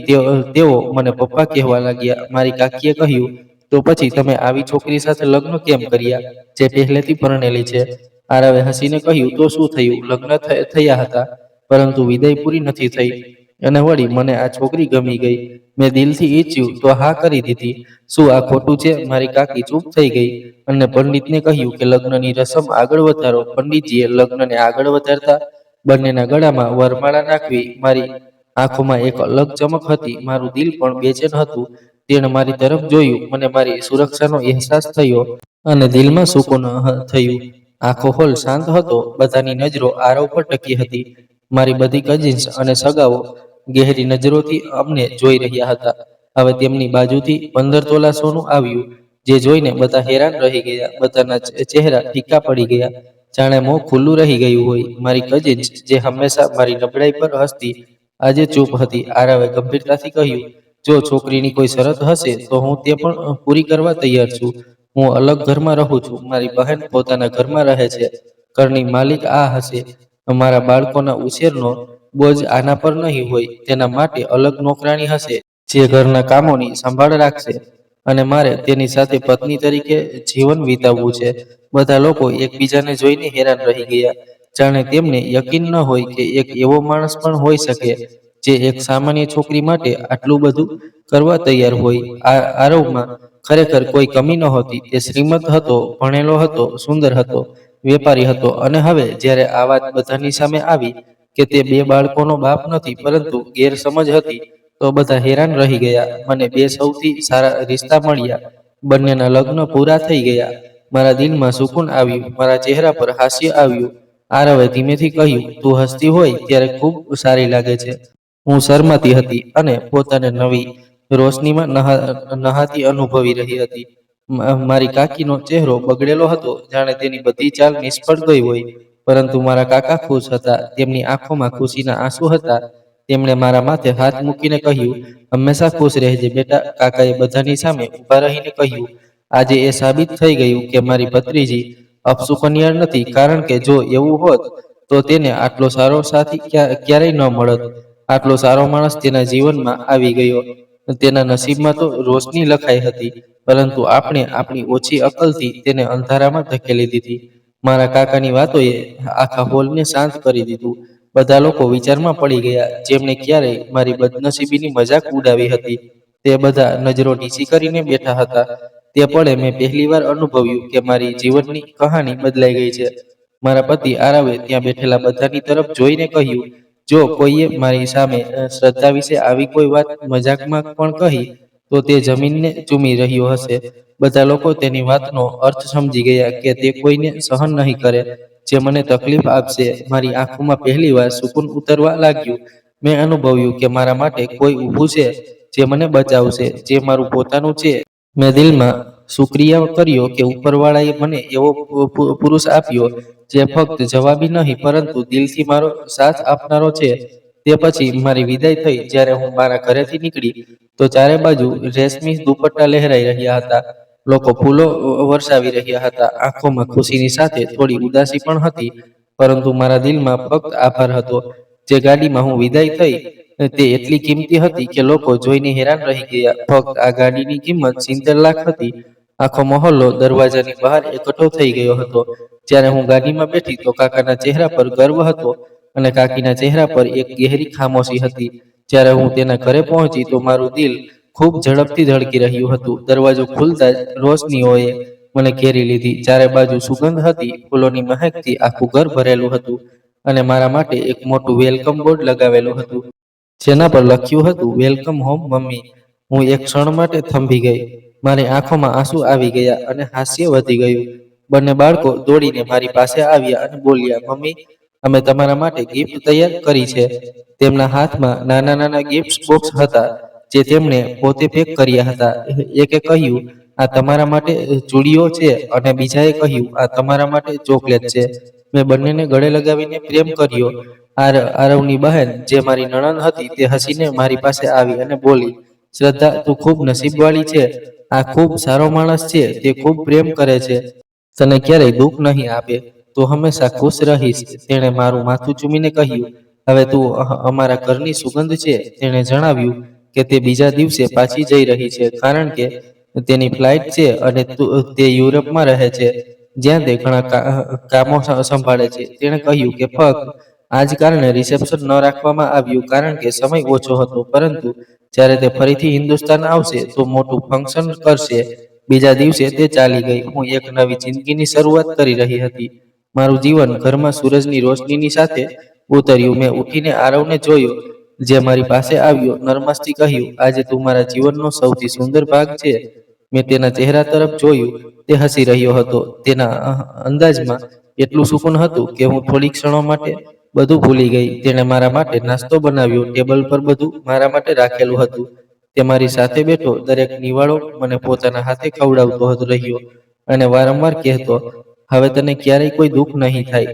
તેઓ મને પપ્પા કહેવા લાગ્યા. મારી કાકીએ કહ્યું, તો પછી તમે આવી છોકરી સાથે લગ્ન કેમ કર્યા, જે પહેલેથી પરણેલી છે? આરવે હસીને કહ્યું, તો શું થયું? લગ્ન થયા હતા, પરંતુ વિદાય પૂરી નથી થઈ. અને વળી મને આ છોકરી ગમી ગઈ. મેં દિલથી ઈચ્છ્યું તો હા કરી દીધી. શું આ ખોટું છે? મારી કાકી ચૂપ થઈ ગઈ અને પંડિતને કહ્યું કે લગ્નની રસમ આગળ વધારો. પંડિતજીએ લગ્નને આગળ વધારતા બંનેના ગળામાં વરમાળા નાખવી. મારી આંખોમાં એક અલગ ચમક હતી. મારું દિલ પણ બેચેન હતું. તેણે મારી તરફ જોયું. મને મારી સુરક્ષાનો અહેસાસ થયો અને દિલમાં સુકૂન થયું. આખો હોલ શાંત હતો. બધાની નજરો આરવ પર ટકી હતી. મારી બધી કઝિન્સ અને સગાઓ ગહેરી નજરોથી અમને જોઈ રહ્યા હતા. હવે તેમની બાજુથી 15 તોલા સોનું આવ્યું, જે જોઈને બધા હેરાન રહી ગયા. બધાના ચહેરા ફીકા પડી ગયા, જાણે મોં ખુલ્લું રહી ગયું હોય. મારી કઝિન્સ, જે હંમેશા મારી નબળાઈ પર હસતી, આજે ચૂપ હતી. આરવે ગંભીરતાથી કહ્યું, જો છોકરીની કોઈ શરત હશે તો હું તે પણ પૂરી કરવા તૈયાર છું. હું અલગ ઘરમાં રહું છું. મારી બહેન પોતાના ઘરમાં રહે છે. ઘરની માલિક આ હશે. અમારા બાળકોના ઉછેરનો બોજ આના પર નહીં હોય. તેના માટે અલગ નોકરાણી હશે, જે ઘરના કામોની સંભાળ રાખશે. અને મારે તેની સાથે પત્ની તરીકે જીવન વિતાવવું છે. બધા લોકો એકબીજાને જોઈને હેરાન રહી ગયા, જાણે તેમને યકીન ન હોય કે એક એવો માણસ પણ હોઈ શકે જે એક સામાન્ય છોકરી માટે આટલું બધું કરવા તૈયાર હોય. આ આરવમાં ખરેખર કોઈ કમી નહોતી. તે શ્રીમંત હતો, ભણેલો હતો, સુંદર હતો, વેપારી હતો. અને હવે જ્યારે આ વાત બધાની સામે આવી કે તે બે બાળકોનો બાપ નથી પરંતુ ગેરસમજ હતી, તો બધા હેરાન રહી ગયા. મને બે સૌથી સારા રિશ્તા મળ્યા. બંનેના લગ્ન પૂરા થઈ ગયા. મારા દિલમાં સુકૂન આવ્યું. મારા ચહેરા પર હાસ્ય આવ્યું. આરવે ધીમેથી કહ્યું, તું હસતી હોય ત્યારે ખૂબ સારી લાગે છે. હું શરમાતી હતી અને પોતાને નવી રોશનીમાં નહાતી અનુભવી રહી હતી. મારી કાકીનો ચહેરો બગડેલો હતો, જાણે તેની બધી ચાલ નિષ્ફળ ગઈ હોય. પરંતુ મારા કાકા ખુશ હતા. તેમની આંખોમાં ખુશીના આંસુ હતા. તેમણે મારા માથે હાથ મૂકીને કહ્યું, હંમેશા ખુશ રહેજે બેટા. કાકાએ બધાની સામે ઊભા રહીને કહ્યું, આજે એ સાબિત થઈ ગયું કે મારી ભત્રીજી અપશુકનિયાળ નથી. કારણ કે જો એવું હોત તો તેને આટલો સારો સાથી ક્યારેય ન મળત. આટલો સારો માણસ તેના જીવનમાં આવી ગયો. તેના નસીબમાં તો રોશની લખાઈ હતી, પરંતુ આપણે આપણી ઓછી અકલથી તેને અંધારામાં ધકેલી દીધી. મારા કાકાની વાતોએ આખા હોલને શાંત કરી દીધું. બધા લોકો વિચારમાં પડી ગયા. જેમણે ક્યારેય મારી બદનસીબીની મજાક ઉડાવી હતી, તે બધા નજરો નીચી કરીને બેઠા હતા. તે પળે મેં પહેલીવાર અનુભવ્યું કે મારી જીવનની કહાની બદલાઈ ગઈ છે. મારા પતિ આરવે ત્યાં બેઠેલા બધાની તરફ જોઈને કહ્યું, જો કોઈએ મારી સામે શ્રદ્ધા વિશે આવી કોઈ વાત મજાકમાં પણ કહી, તો તે જમીનને ચૂમી રહ્યો હશે. બધા લોકો તેની વાતનો અર્થ સમજી ગયા કે તે કોઈને સહન નહીં કરે જે મને તકલીફ આપશે. મારી આંખોમાં પહેલીવાર સુકૂન ઉતરવા લાગ્યું. મેં અનુભવ્યું કે મારા માટે કોઈ ઊભું છે, જે મને બચાવશે, જે મારું પોતાનું છે. મેં દિલમાં શુક્રિયા કર્યો કે ઉપરવાળાએ મને એવો પુરુષ આપ્યો જે ફક્ત જવાબી નહીં પરંતુ દિલથી મારો સાથ આપનારો છે. તે પછી મારી વિદાય થઈ. જ્યારે હું મારા ઘરેથી નીકળી તો ચારે બાજુ રેશમી દુપટ્ટા લહેરાઈ રહ્યા હતા. લોકો ફૂલો વરસાવી રહ્યા હતા. આંખોમાં ખુશીની સાથે થોડી ઉદાસી પણ હતી, પરંતુ મારા દિલમાં ફક્ત આભાર હતો. જે ગાડીમાં હું વિદાય થઈ તે એટલી કિંમતી હતી કે લોકો જોઈને હેરાન રહી ગયા. ફક્ત આ ગાડીની કિંમત 70 લાખ હતી. આખો મહોલ્લો દરવાજાની બહાર એકઠો થઈ ગયો હતો. જ્યારે હું ગાડીમાં બેઠી તો કાકાના ચહેરા પર ગર્વ હતો અને કાકીના ચહેરા પર એક ગહેરી ખામોશી હતી. જ્યારે હું તેના ઘરે પહોંચી તો મારું દિલ ખૂબ ઝડપથી ધડકી રહ્યું હતું. દરવાજો ખુલતા જ રોશનીઓએ મને ઘેરી લીધી. ચારે બાજુ સુગંધ હતી. ફૂલોની મહેકથી આખું ઘર ભરેલું હતું અને મારા માટે એક મોટું વેલકમ બોર્ડ લગાવેલું હતું, જેના પર લખ્યું હતું, વેલકમ હોમ મમ્મી. હું એક ક્ષણ માટે થંભી ગઈ. મારી આંખોમાં આંસુ આવી ગયા અને હાસ્ય વધી ગયું. બંને બાળકો દોડીને મારી પાસે આવ્યા અને બોલ્યા, મમ્મી, અમે તમારા માટે ગિફ્ટ તૈયાર કરી છે. તેમના હાથમાં નાના નાના ગિફ્ટ બોક્સ હતા, જે તેમણે પોતે પેક કર્યા હતા. એકે કહ્યું, આ તમારા માટે ચૂડીઓ છે, અને બીજાએ કહ્યું, આ તમારા માટે ચોકલેટ છે. મેં બંનેને ગળે લગાવીને પ્રેમ કર્યો. આરવની બહેન, જે મારી નણંદ હતી, તે હસીને મારી પાસે આવી અને બોલી, શ્રદ્ધા, તું ખૂબ નસીબવાળી છે. આ ખૂબ સારો માણસ છે. તે ખૂબ પ્રેમ કરે છે. તને ક્યારેય દુઃખ નહીં આપે. તું હંમેશા ખુશ રહીશ. તેણે મારું માથું ચૂમીને કહ્યું, હવે તું અમારા ઘરની સુગંધ છે. તેણે જણાવ્યું કે તે બીજા દિવસે પાછી જઈ રહી છે, કારણ કે તેની ફ્લાઇટ છે અને તે યુરોપમાં રહે છે, જ્યાં તે ઘણા કામો સંભાળે છે. તેણે કહ્યું કે ફક્ત આ જ કારણે રિસેપ્શન ન રાખવામાં આવ્યું, કારણ કે સમય ઓછો હતો, પરંતુ જ્યારે તે ફરીથી હિન્દુસ્તાન આવશે તો મોટું ફંક્શન કરશે. બીજા દિવસે તે ચાલી ગઈ. હું એક નવી જિંદગીની શરૂઆત કરી રહી હતી. મારું જીવન ઘરમાં સૂરજની રોશનીની સાથે ઉતર્યું. મેં ઉઠીને આરવને જોયો, જે મારી પાસે આવ્યો. નરમાશથી કહ્યું, આજે તું મારા જીવનનો સૌથી સુંદર ભાગ છે. મેં તેના ચહેરા તરફ જોયું. તે હસી રહ્યો હતો. તેના અંદાજમાં એટલું સુકૂન હતું કે હું થોડી ક્ષણો માટે બધું ભૂલી ગઈ. તેણે મારા માટે નાસ્તો બનાવ્યો. ટેબલ પર બધું મારા માટે રાખેલું હતું. તે મારી સાથે બેઠો, દરેક નિવાળો મને પોતાના હાથે ખવડાવતો રહ્યો અને વારંવાર કહેતો, હવે તને ક્યારેય કોઈ દુઃખ નહીં થાય.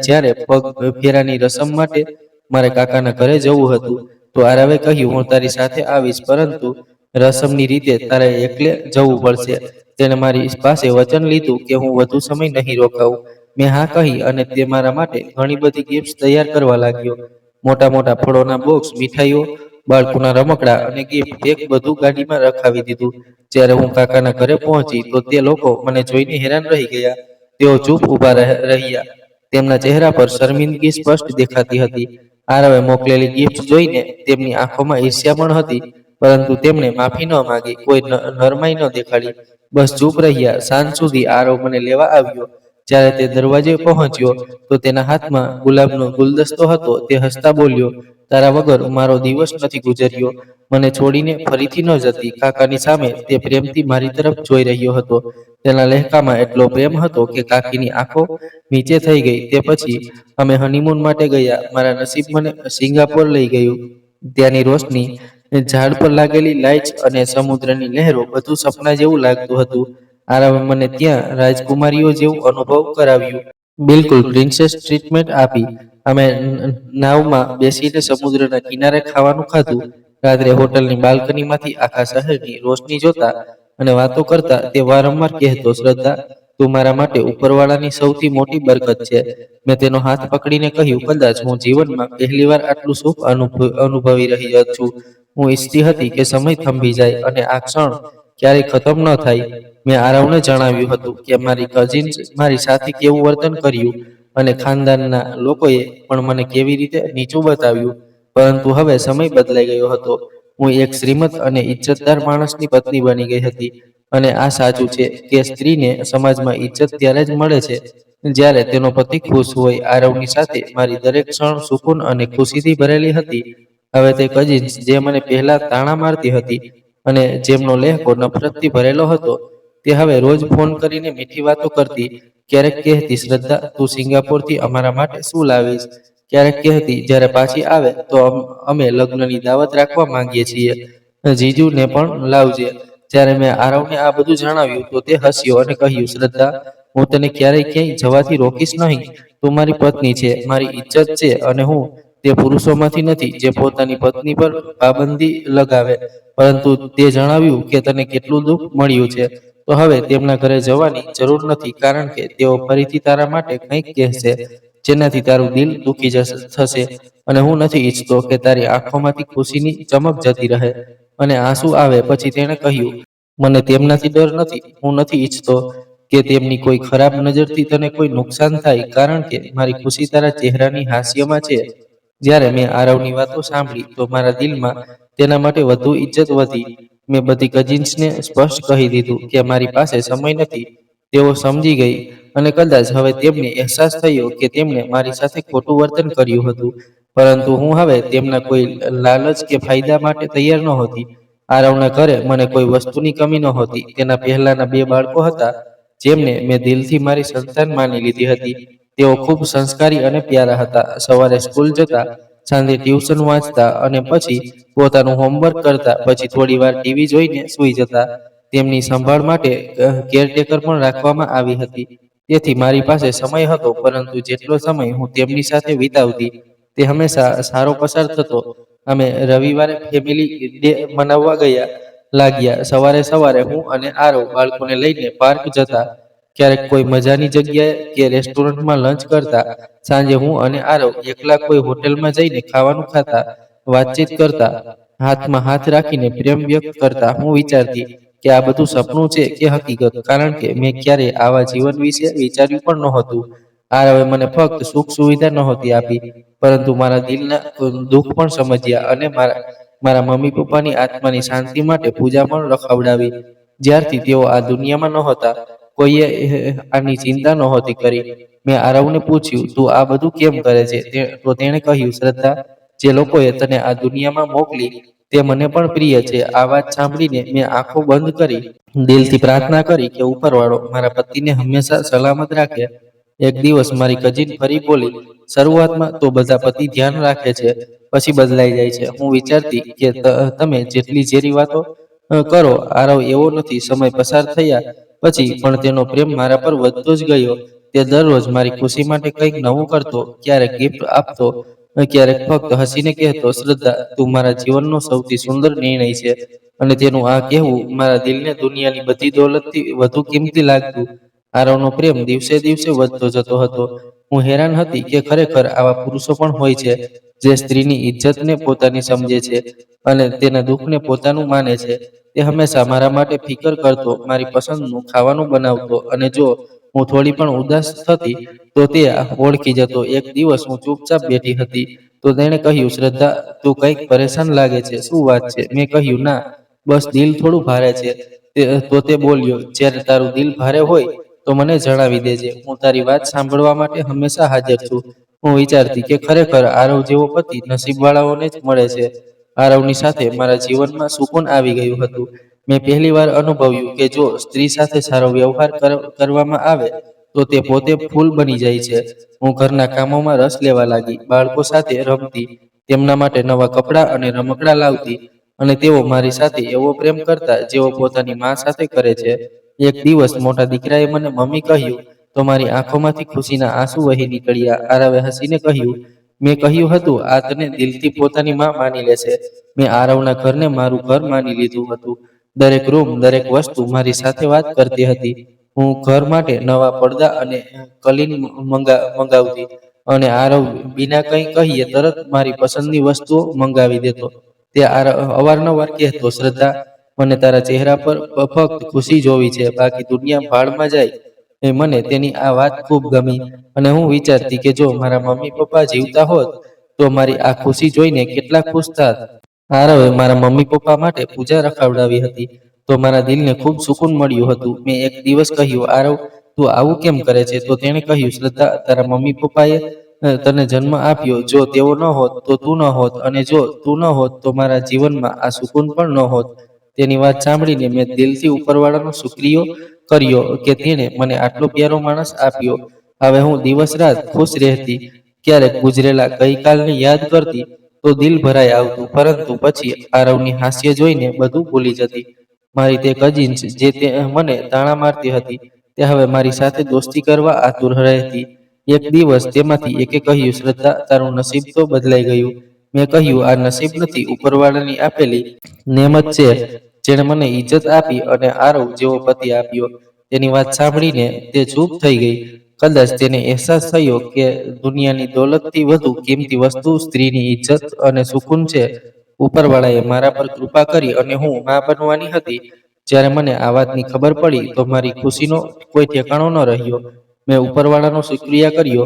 જ્યારે પગ ફેરાની રસમ માટે મારે કાકાના ઘરે જવું હતું, તો આરવે કહ્યું, હું તારી સાથે આવીશ, પરંતુ રસમની રીતે તારે એકલે જવું પડશે. તેણે મારી પાસે વચન લીધું કે હું વધુ સમય નહીં રોકાવું. મેં હા કહી અને તે મારા માટે ઘણી બધી ગિફ્ટ્સ તૈયાર કરવા લાગ્યો. મોટા મોટા ફળોના બોક્સ, મીઠાઈઓ, બાળકોના રમકડા અને ગિફ્ટ પેક બધું ગાડીમાં રખાવી દીધું. જ્યારે હું કાકાના ઘરે પહોંચી તો તે લોકો મને જોઈને હેરાન રહી ગયા. તેઓ ચૂપ ઊભા રહ્યા. તેમના ચહેરા પર શર્મિંદગી સ્પષ્ટ દેખાતી હતી. આરવે મોકલેલી ગિફ્ટ જોઈને તેમની આંખોમાં ઈર્ષ્યા પણ હતી, પરંતુ તેમણે માફી ન માંગી, કોઈ નરમાઈ ન દેખાડી. બસ ચૂપ રહ્યા. સાંજ સુધી આરવ મને લેવા આવ્યો. જ્યારે તે દરવાજે પહોંચ્યો તો તેના હાથમાં ગુલાબનો ગુલદસ્તો હતો. તે હસતા બોલ્યો, તારા વગર મારો દિવસ નથી ગુજર્યો. મને છોડીને ફરીથી ન જતી. કાકાની સામે તે પ્રેમથી મારી તરફ જોઈ રહ્યો હતો. તેના લહેકામાં એટલો પ્રેમ હતો કે કાકીની આંખો નીચે થઈ ગઈ. તે પછી અમે હનીમૂન માટે ગયા. મારા નસીબ મને સિંગાપોર લઈ ગયું. ત્યાંની રોશની, ઝાડ પર લાગેલી લાઇટ્સ અને સમુદ્રની લહેરો, બધું સપના જેવું લાગતું હતું. આરવે મને ત્યાં રાજકુમારીઓ જેવું અનુભવ કરાવ્યું. બિલકુલ પ્રિન્સેસ ટ્રીટમેન્ટ આપી. અમે નાવમાં બેસીને સમુદ્રના કિનારે ખાવાનું ખાધું. રાત્રે હોટલની બાલ્કનીમાંથી આખા શહેરની રોશની જોતા અને વાતો કરતા તે વારંવાર કહેતો, શ્રદ્ધા, તું મારા માટે ઉપરવાળાની સૌથી મોટી બરકત છે. મેં તેનો હાથ પકડીને કહ્યું, કદાચ હું જીવનમાં પહેલીવાર આટલું સુખ અનુભવી રહી છું. હું ઈચ્છતી હતી કે સમય થંભી જાય અને આ ક્ષણ ક્યારેય ખતમ ન થાય. મેં આરવને જણાવ્યું હતું કે મારી કઝિન્સ મારી સાથે કેવું વર્તન કર્યું અને ખાનદાનના લોકોએ પણ મને કેવી રીતે નીચું બતાવ્યું. પરંતુ હવે સમય બદલાઈ ગયો હતો. હું એક શ્રીમંત અને ઇજ્જતદાર માણસની પત્ની બની ગઈ હતી. અને આ સાચું છે કે સ્ત્રીને સમાજમાં ઇજ્જત ત્યારે જ મળે છે જ્યારે તેનો પતિ ખુશ હોય. આરવની સાથે મારી દરેક ક્ષણ સુકૂન અને ખુશીથી ભરેલી હતી. હવે તે કઝિન્સ, જે મને પહેલા તાણા મારતી હતી અને જેમનો લહેકો નફરતથી ભરેલો હતો, તે હવે રોજ ફોન કરીને મીઠી વાતો કરતી. ક્યારેક કહેતી, શ્રદ્ધા, તું સિંગાપોરથી અમારા માટે શું લાવીશ? ક્યારેક કહેતી, જ્યારે પાછી આવે તો અમે લગ્નની દાવત રાખવા માંગીએ છીએ. જીજુને પણ લાવજે. જ્યારે મેં આરવને આ બધું જણાવ્યું તો તે હસ્યો અને કહ્યું, શ્રદ્ધા, હું તને ક્યારેય ક્યાંય જવાથી રોકીશ નહીં. તું મારી પત્ની છે, મારી ઇજ્જત છે, અને હું તે પુરુષોમાંથી નથી જે પોતાની પત્ની પર પાબંદી લગાવે. પરંતુ તે જણાવ્યું કે તને કેટલું દુઃખ મળ્યું છે, તો હવે તેમના ઘરે જવાની જરૂર નથી, કારણ કે તેઓ ફરીથી તારા માટે કંઈક કહેશે જેનાથી તારું દિલ દુખી થશે. અને હું નથી ઈચ્છતો કે તારી આંખોમાંથી ખુશીની ચમક જતી રહે અને આંસુ આવે. પછી તેણે કહ્યું, મને તેમનાથી ડર નથી. હું નથી ઈચ્છતો કે તેમની કોઈ ખરાબ નજરથી તને કોઈ નુકસાન થાય, કારણ કે મારી ખુશી તારા ચહેરાની હાસ્યમાં છે. જ્યારે મેં આરવની વાતો સાંભળી તો મારા દિલમાં તેના માટે વધુ ઇજ્જત વધી. મેં બધી કઝિન્સને સ્પષ્ટ કહી દીધું કે મારી પાસે સમય નથી. તેઓ સમજી ગઈ અને કદાચ હવે તેમને અહેસાસ થયો કે તેમણે મારી સાથે ખોટું વર્તન કર્યું હતું, પરંતુ હું હવે તેમના કોઈ લાલચ કે ફાયદા માટે તૈયાર નહોતી. આરવના ઘરે મને કોઈ વસ્તુની કમી નહોતી. તેના પહેલાના 2 બાળકો હતા, જેમને મેં દિલથી મારી સંતાન માની લીધી હતી. તેઓ ખૂબ સંસ્કારી અને પ્યારા હતા. સવારે સ્કૂલ જતા, સાંજે ટ્યુશન વાંચતા અને પછી પોતાનું હોમવર્ક કરતા. પછી થોડીવાર ટીવી જોઈને સૂઈ જતા. તેમની સંભાળ માટે કેરટેકર પણ રાખવામાં આવી હતી. તેથી મારી પાસે સમય હતો, પરંતુ જેટલો સમય હું તેમની સાથે વિતાવતી તે હંમેશા સારો પસાર થતો. અમે રવિવારે ફેમિલી ડે મનાવવા લાગ્યા. સવારે સવારે હું અને આરવ બાળકોને લઈને પાર્ક જતા, ક્યારેક કોઈ મજાની જગ્યાએ કે રેસ્ટોરન્ટમાં લંચ કરતા. સાંજે હું અને આરવ એકલા કોઈ હોટેલમાં જઈને ખાવાનું ખાતા, વાતચીત કરતા, હાથમાં હાથ રાખીને પ્રેમ વ્યક્ત કરતા. હું વિચારતી કે આ બધું સપનું છે કે હકીકત, કારણ કે મેં ક્યારેય આવા જીવન વિશે વિચાર્યું પણ નહોતું. આરવે મને ફક્ત સુખ સુવિધા નહોતી આપી, પરંતુ મારા દિલના દુઃખ પણ સમજ્યા અને મારા મમ્મી પપ્પાની આત્માની શાંતિ માટે પૂજા પણ રખાવડાવી. જ્યારથી તેઓ આ દુનિયામાં નહોતા, કોઈએ આની ચિંતા નહોતી કરી. મેં આરવને પૂછ્યું, તું આ બધું કેમ કરે છે? તો તેણે કહ્યું, શ્રદ્ધા, જે લોકોએ તને આ દુનિયામાં મોકલી તે મને પણ પ્રિય છે. આ વાત સાંભળીને મેં આંખો બંધ કરી દિલથી પ્રાર્થના કરી કે ઉપરવાળો મારા પતિને હંમેશા સલામત રાખે. એક દિવસ મારી કજીન ફરી બોલી, શરૂઆતમાં તો બધા પતિ ધ્યાન રાખે છે, પછી બદલાઈ જાય છે. હું વિચારતી કે તમે જેટલી ઝેરી વાતો કરો, આરવ એવો નથી. સમય પસાર થયા પછી પણ તેનો પ્રેમ મારા પર વધતો જ ગયો. તે દરરોજ મારી ખુશી માટે કંઈક નવું કરતો, ક્યારેક ગિફ્ટ આપતો, ક્યારેક ફક્ત હસીને કહેતો, શ્રદ્ધા, તું મારા જીવનનો સૌથી સુંદર નિર્ણય છે. અને તેનું આ કહેવું મારા દિલને દુનિયાની બધી દોલતથી વધુ કિંમતી લાગતું. આરવનો પ્રેમ દિવસે દિવસે વધતો જતો હતો. હું હેરાન હતી કે ખરેખર આવા પુરુષો પણ હોય છે, જે સ્ત્રીની ઇજ્જતને પોતાની સમજે છે અને તેના દુઃખને પોતાનું માને છે. તે હંમેશા મારા માટે ફિકર કરતો, મારી પસંદનું ખાવાનું બનાવતો, અને જો હું થોડી પણ ઉદાસ થતી તો તે ઓળખી જતો. એક દિવસ હું ચૂપચાપ બેઠી હતી તો તેણે કહ્યું, શ્રદ્ધા, તું કંઈક પરેશાન લાગે છે, શું વાત છે? મેં કહ્યું, ના, બસ દિલ થોડું ભારે છે. તો તે બોલ્યો, જ્યારે તારું દિલ ભારે હોય તો મને જણાવી દેજે, હું તારી વાત સાંભળવા માટે હંમેશા હાજર છું. હું વિચારતી કે ખરેખર આરવ જેવો પતિ નસીબવાળાઓને જ મળે છે. આરવની સાથે મારા જીવનમાં સુકૂન આવી ગયું હતું. મેં પહેલીવાર અનુભવ્યું કે જો સ્ત્રી સાથે સારો વ્યવહાર કરવામાં આવે તો તે પોતે ફૂલ બની જાય છે. હું ઘરના કામોમાં રસ લેવા લાગી, બાળકો સાથે રમતી, તેમના માટે નવા કપડાં અને રમકડાં લાવતી, અને તેઓ મારી સાથે એવો પ્રેમ કરતા જેવો પોતાની મા સાથે કરે છે. એક દિવસ મોટા દીકરાએ મને મમ્મી કહ્યું તો મારી આંખોમાંથી ખુશીના આંસુ વહી નીકળ્યા. આરવે હસીને કહ્યું, મેં કહ્યું હતું આ તને દિલથી પોતાની માં માની લેશે. મેં આરવના ઘરને મારું ઘર માની લીધું હતું. દરેક રૂમ, દરેક વસ્તુ મારી સાથે વાત કરતી હતી. હું ઘર માટે નવા પડદા અને કલીન મંગાવતી, અને આરવ બિના કંઈ કહીએ તરત મારી પસંદની વસ્તુઓ મંગાવી દેતો. તે અવારનવાર કહેતો, શ્રદ્ધા, મને તારા ચહેરા પર ફક્ત ખુશી જોવી છે, બાકી દુનિયા ભાડમાં જાય. મને તેની આ વાત ખૂબ ગમી, અને હું વિચારતી કે જો મારા મમ્મી પપ્પા જીવતા હોત તો મારી આ ખુશી જોઈને કેટલા ખુશ થાત. આરવે મારા મમ્મી પપ્પા માટે પૂજા રખાવડાવી હતી તો મારા દિલને ખૂબ સુકૂન મળ્યું હતું. મેં એક દિવસ કહ્યું, આરવ, તું આવું કેમ કરે છે? તો તેણે કહ્યું, શ્રદ્ધા, તારા મમ્મી પપ્પાએ તને જન્મ આપ્યો. જો તેઓ ન હોત તો તું ન હોત, અને જો તું ન હોત તો મારા જીવનમાં આ સુકૂન પણ ન હોત. તેની વાત સાંભળીને મેં દિલથી ઉપરવાળાનો શુક્રિયો કર્યો કે તેણે મને આટલો પ્યારો માણસ આપ્યો. હવે હું દિવસ રાત ખુશ રહેતી. ક્યારેક ગુજરેલા ગઈકાલને યાદ કરતી તો દિલ ભરાઈ આવતું, પરંતુ પછી આરવની હાસ્ય જોઈને બધું ભૂલી જતી. મારી તે કઝિન્સ જે મને તાણા મારતી હતી, તે હવે મારી સાથે દોસ્તી કરવા આતુર રહેતી. એક દિવસ તેમાંથી એકે કહ્યું, શ્રદ્ધા, તારું નસીબ તો બદલાઈ ગયું. મેં કહ્યું, આ નસીબ નથી, ઉપરવાળાની આપેલી નેમત છે, જેણે મને ઇજ્જત આપી અને આરવ જેવો પતિ આપ્યો. તેની વાત સાંભળીને તે ચૂપ થઈ ગઈ. કદાચ તેને અહેસાસ થયો કે દુનિયાની દોલતથી વધુ કિંમતી વસ્તુ સ્ત્રીની ઇજ્જત અને સુકૂન છે. ઉપરવાળાએ મારા પર કૃપા કરી અને હું માં બનવાની હતી. જ્યારે મને આ વાતની ખબર પડી તો મારી ખુશીનો કોઈ ઠેકાણો ન રહ્યો. મેં ઉપરવાળાનો શુક્રિયા કર્યો,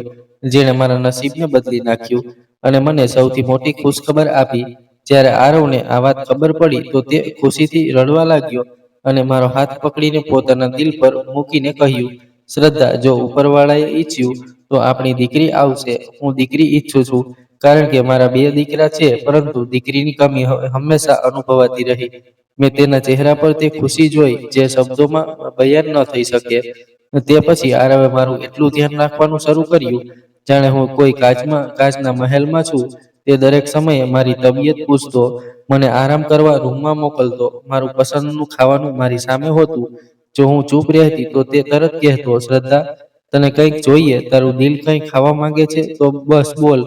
જેણે મારા નસીબને બદલી નાખ્યું અને મને સૌથી મોટી ખુશખબર આપી. જ્યારે આરવને આ વાત ખબર પડી તો તે ખુશીથી રડવા લાગ્યો અને મારો હાથ પકડીને પોતાના દિલ પર મૂકીને કહ્યું, શ્રદ્ધા, જો ઉપરવાળાએ ઈચ્છ્યું તો આપણી દીકરી આવશે. હું દીકરી ઈચ્છું છું કારણ કે મારા બે દીકરા છે, પરંતુ દીકરીની કમી હંમેશા અનુભવાતી રહી. મેં તેના ચહેરા પર તે ખુશી જોઈ જે શબ્દોમાં બયાન ન થઈ શકે. તે પછી આરવે મારું એટલું ધ્યાન રાખવાનું શરૂ કર્યું, જાણે હું કોઈ કાચના મહેલમાં છું. તે દરેક સમયે મારી તબિયત પૂછતો, મને આરામ કરવા રૂમમાં મોકલતો, મારું પસંદનું ખાવાનું મારી સામે હોતું. જો હું ચૂપ રહેતી તો તે તરત કહેતો, શ્રદ્ધા, તને કંઈક જોઈએ, તારું દિલ કંઈ ખાવા માંગે છે તો બસ બોલ,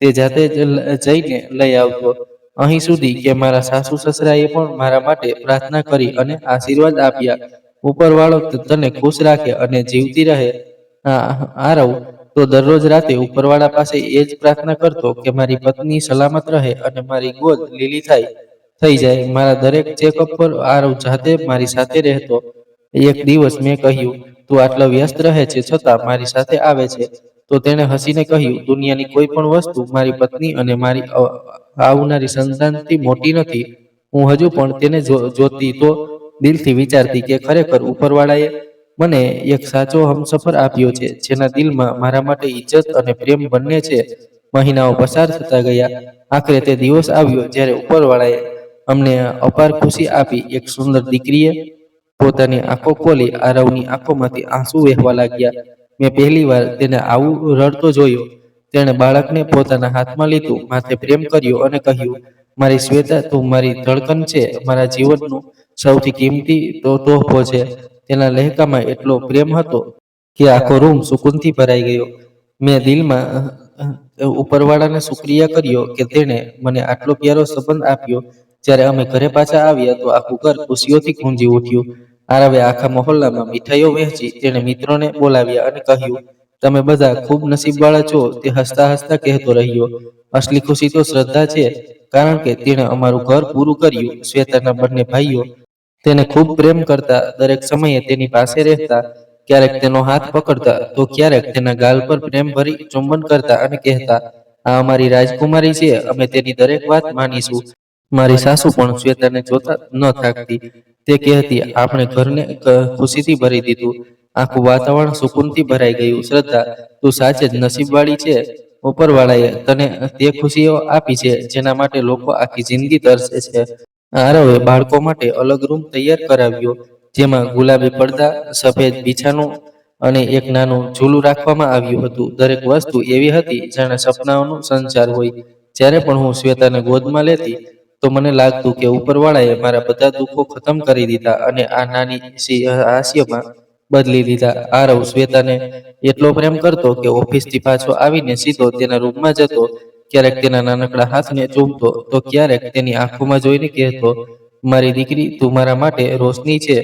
તે જાતે જ જઈને લઈ આવતો. અહીં સુધી કે મારા સાસુ સસરાએ પણ મારા માટે પ્રાર્થના કરી અને આશીર્વાદ આપ્યા. ઉપરવાળો તને ખુશ રાખે અને જીવતી રહે. આરવ તો દરરોજ રાતે ઉપરવાળા પાસે એ જ પ્રાર્થના કરતો કે મારી પત્ની સલામત રહે અને મારી ગોદ લીલી થઈ જાય. મારા દરેક ચેકઅપ પર આરવ જાતે મારી સાથે રહેતો. એક દિવસ મેં કહ્યું, તું આટલો વ્યસ્ત રહે છે છતાં મારી સાથે આવે છે. તો તેણે હસીને કહ્યું, દુનિયાની કોઈ પણ વસ્તુ મારી પત્ની અને મારી આવનારી સંતાનથી મોટી નથી. હું હજુ પણ તેને જોતી તો દિલથી વિચારતી કે ખરેખર ઉપરવાળાએ મને એક સાચો હમસફર આપ્યો છે, જેના દિલમાં મારા માટે ઇજ્જત અને પ્રેમ બંને છે. મહિનાઓ પસાર થતા ગયા. આખરે તે દિવસ આવ્યો જ્યારે ઉપરવાળાએ અમને અપાર ખુશી આપી. એક સુંદર દીકરીએ પોતાની આંખો ખોલી. આરવની આંખોમાંથી આંસુ વહેવા લાગ્યા. મેં પહેલીવાર તેને આવું રડતો જોયો. તેણે બાળકને પોતાના હાથમાં લીધું, માથે પ્રેમ કર્યો અને કહ્યું, મારી શ્વેતા, તું મારી ધડકન છે, મારા જીવનનું સૌથી કિંમતી તોહફો છે. તેના લહેકામાં એટલો પ્રેમ હતો કે આખો રૂમ સુકૂનથી ભરાઈ ગયો. મેં દિલમાં ઉપરવાળાને શુક્રિયા કર્યો કે તેણે મને આટલો પ્યારો સંબંધ આપ્યો. જ્યારે અમે ઘરે પાછા આવ્યા તો આખું ઘર ખુશીઓથી ગુંજી ઉઠ્યું. આરવે આખા મહોલ્લામાં મીઠાઈઓ વહેંચી. તેણે મિત્રોને બોલાવ્યા અને કહ્યું, તમે બધા ખૂબ નસીબવાળા છો. તે હસતા હસતા કહેતો રહ્યો, અસલી ખુશી તો શ્રદ્ધા છે, કારણ કે તેણે અમારું ઘર પૂરું કર્યું. શ્વેતાના બંને ભાઈઓ તેને ખૂબ પ્રેમ કરતા, દરેક સમયે તેની પાસે રહેતા, ક્યારેક તેનો હાથ પકડતા તો ક્યારેક તેના ગાલ પર પ્રેમ ભરી ચુંબન કરતા અને કહેતા, આ અમારી રાજકુમારી છે, અમે તેની દરેક વાત માનીશું. મારી સાસુ પણ શ્વેતાને જોતા ન થાકતી. તે કહેતી, આપણે ઘરને ખુશીથી ભરી દીધું. આખું વાતાવરણ સુકૂનથી ભરાઈ ગયું. શ્રદ્ધા, તું સાચે જ નસીબવાળી છે. ઉપરવાળાએ તને તે ખુશીઓ આપી છે જેના માટે લોકો આખી જિંદગી તરસે છે. આરવે બાળકો માટે અલગ રૂમ તૈયાર કરાવ્યો, જેમાં ગુલાબી પડદા, સફેદ બિછાનું અને એક નાનું ઝૂલું રાખવામાં આવ્યું હતું. દરેક વસ્તુ એવી હતી જાણે સપનાઓનો સંચાર હોય. જ્યારે પણ હું શ્વેતાને ગોદમાં લેતી તો મને લાગતું કે ઉપરવાળાએ મારા બધા દુઃખો ખતમ કરી દીધા અને આ નાની હાસ્યમાં બદલી દીધા. આરવ શ્વેતાને એટલો પ્રેમ કરતો કે ઓફિસથી પાછો આવીને સીધો તેના રૂમમાં જતો. ક્યારેક તેના નાનકડા હાથને ચૂમતો તો ક્યારેક તેની આંખોમાં જોઈને કહેતો, મારી દીકરી, તું મારા માટે રોશની છે.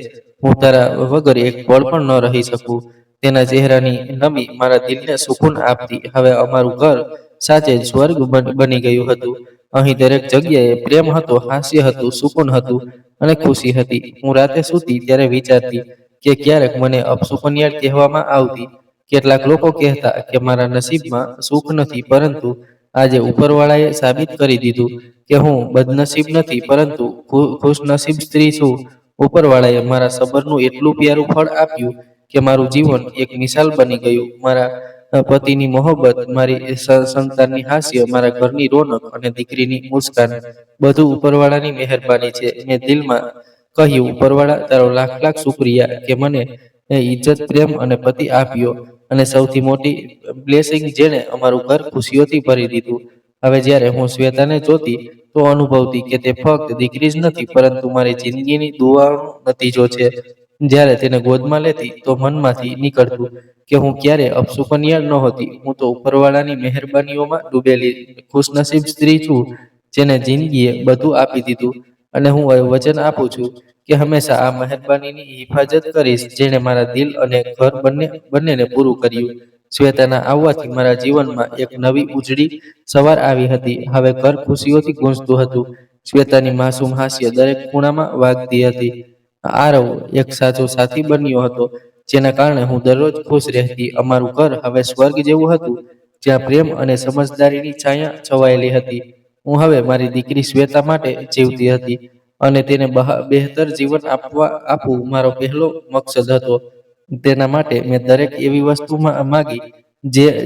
હું તારા વગર એક પળ પણ ન રહી શકું. તેના ચહેરાની નમી મારા દિલને સુકૂન આપતી. હવે અમારું ઘર સાચે જ સ્વર્ગ બની ગયું હતું. અહીં દરેક જગ્યાએ પ્રેમ હતો, હાસ્ય હતું, સુકૂન હતું અને ખુશી હતી. હું રાતે સૂતી ત્યારે વિચારતી કે ક્યારેક મને અપશુકનિયાળ કહેવામાં આવતી. કેટલાક લોકો કહેતા કે મારા નસીબમાં સુખ નથી, પરંતુ આજે ઉપરવાળાએ સાબિત કરી દીધું કે હું બદનસીબ નથી, પરંતુ ખુશનસીબ સ્ત્રી છું. ઉપરવાળાએ મારા સબરનું એટલું પ્યારું ફળ આપ્યું કે મારું જીવન એક મિસાલ બની ગયું. મારા પતિની મોહબ્બત, મારી સંતાનની હાસ્ય, મારા ઘરની રોનક અને દીકરીની મુસ્કાન, બધું ઉપરવાળાની મહેરબાની છે. મેં દિલમાં કહ્યું, ઉપરવાળા, તારો લાખ લાખ શુક્રિયા કે મને ઇજ્જત, પ્રેમ અને પતિ આપ્યો, અને સૌથી મોટી બ્લેસિંગ, જેણે અમારું ઘર ખુશીઓથી ભરી દીધું. હવે જ્યારે હું શ્વેતાને જોતી તો અનુભવતી કે તે ફક્ત દીકરી જ નથી, પરંતુ મારી જિંદગીની દુઆઓનો નતીજો છે. જ્યારે તેને ગોદમાં લેતી તો મનમાંથી નીકળતું કે હું ક્યારેય અપશુકનિયાળ નહોતી. હું તો ઉપરવાળાની મહેરબાનીઓમાં ડૂબેલી ખુશનસીબ સ્ત્રી છું, જેને જિંદગીએ બધું આપી દીધું. અને હું વચન આપું છું કે હંમેશા આ મહેરબાનીની હિફાજત કરીશ, જેણે મારા દિલ અને ઘર બંનેને પૂરું કર્યું. શ્વેતાના આવવાથી મારા જીવનમાં એક નવી ઉજળી સવાર આવી હતી. હવે ઘર ખુશીઓથી ગૂંજતું હતું. શ્વેતાની માસૂમ હાસ્ય દરેક ખૂણામાં વાગતી હતી. આરવ એક સાચો સાથી બન્યો હતો, જેના કારણે હું દરરોજ ખુશ રહેતી. અમારું ઘર હવે સ્વર્ગ જેવું હતું, જ્યાં પ્રેમ અને સમજદારીની છાયા છવાયેલી હતી. હું હવે મારી દીકરી શ્વેતા માટે જીવતી હતી, અને તેને બહેતર જીવન આપવું મારો પહેલો મકસદ હતો. તેના માટે મેં દરેક એવી વસ્તુ માગી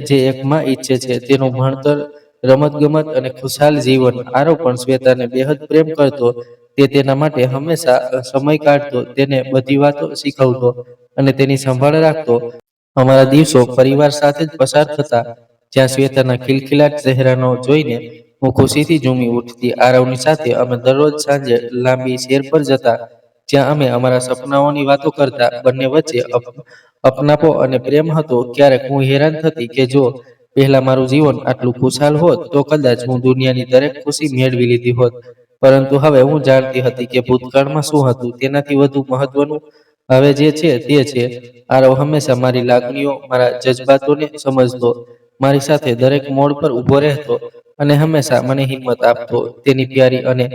જે એક માં ઈચ્છે છે, તેનું ભણતર, રમતગમત અને ખુશહાલ જીવન. આરવ પણ શ્વેતાને બેહદ પ્રેમ કરતો. તે તેના માટે હંમેશા સમય કાઢતો, તેને બધી વાતો શીખવતો અને તેની સંભાળ રાખતો. અમારા દિવસો પરિવાર સાથે જ પસાર થતા, જ્યાં શ્વેતાના ખિલખિલાટ ચહેરાનો જોઈને હું ખુશીથી ઝૂમી ઉઠતી. આરવની સાથે અમે દરરોજ સાંજે લાંબી સૈર પર જતા, જ્યાં અમે અમારા સપનાઓની વાતો કરતા. બંને વચ્ચે અપનાપો અને પ્રેમ હતો. ક્યારેક હું હેરાન થતી કે જો પહેલા મારું જીવન આટલું ખુશાલ હોત તો કદાચ હું દુનિયાની દરેક ખુશી મેળવી લીધી હોત. પરંતુ હવે હું જાણતી હતી કે ભૂતકાળમાં શું હતું તેનાથી વધુ મહત્વનું હવે જે છે તે છે. આરવ હંમેશા મારી લાગણીઓ, મારા જજ્બાતોને સમજતો, મારી સાથે દરેક મોડ પર ઊભો રહેતો અને હંમેશા મને હિંમત આપતો. તેની પ્યારી અને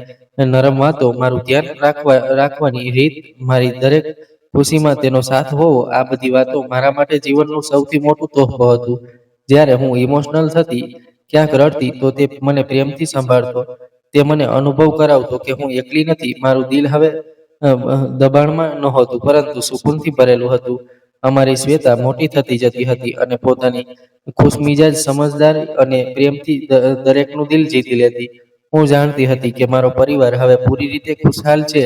નરમ વાતો, મારું ધ્યાન રાખવાની રીત, મારી દરેક ખુશીમાં તેનો સાથ હોવો, આ બધી વાતો મારા માટે જીવનનું સૌથી મોટું તોહફો હતું. જ્યારે હું ઇમોશનલ થતી, ક્યાંક રડતી, તો તે મને પ્રેમથી સંભાળતો. તે મને અનુભવ કરાવતો કે હું એકલી નથી. મારું દિલ હવે દબાણમાં નહોતું, પરંતુ સુકૂનથી ભરેલું હતું. અમારી શ્વેતા મોટી થતી જતી હતી અને પોતાની ખુશમિજાજ, સમજદાર અને પ્રેમથી દરેકનું દિલ જીતી લેતી. હું જાણતી હતી કે મારો પરિવાર હવે પૂરી રીતે ખુશહાલ છે.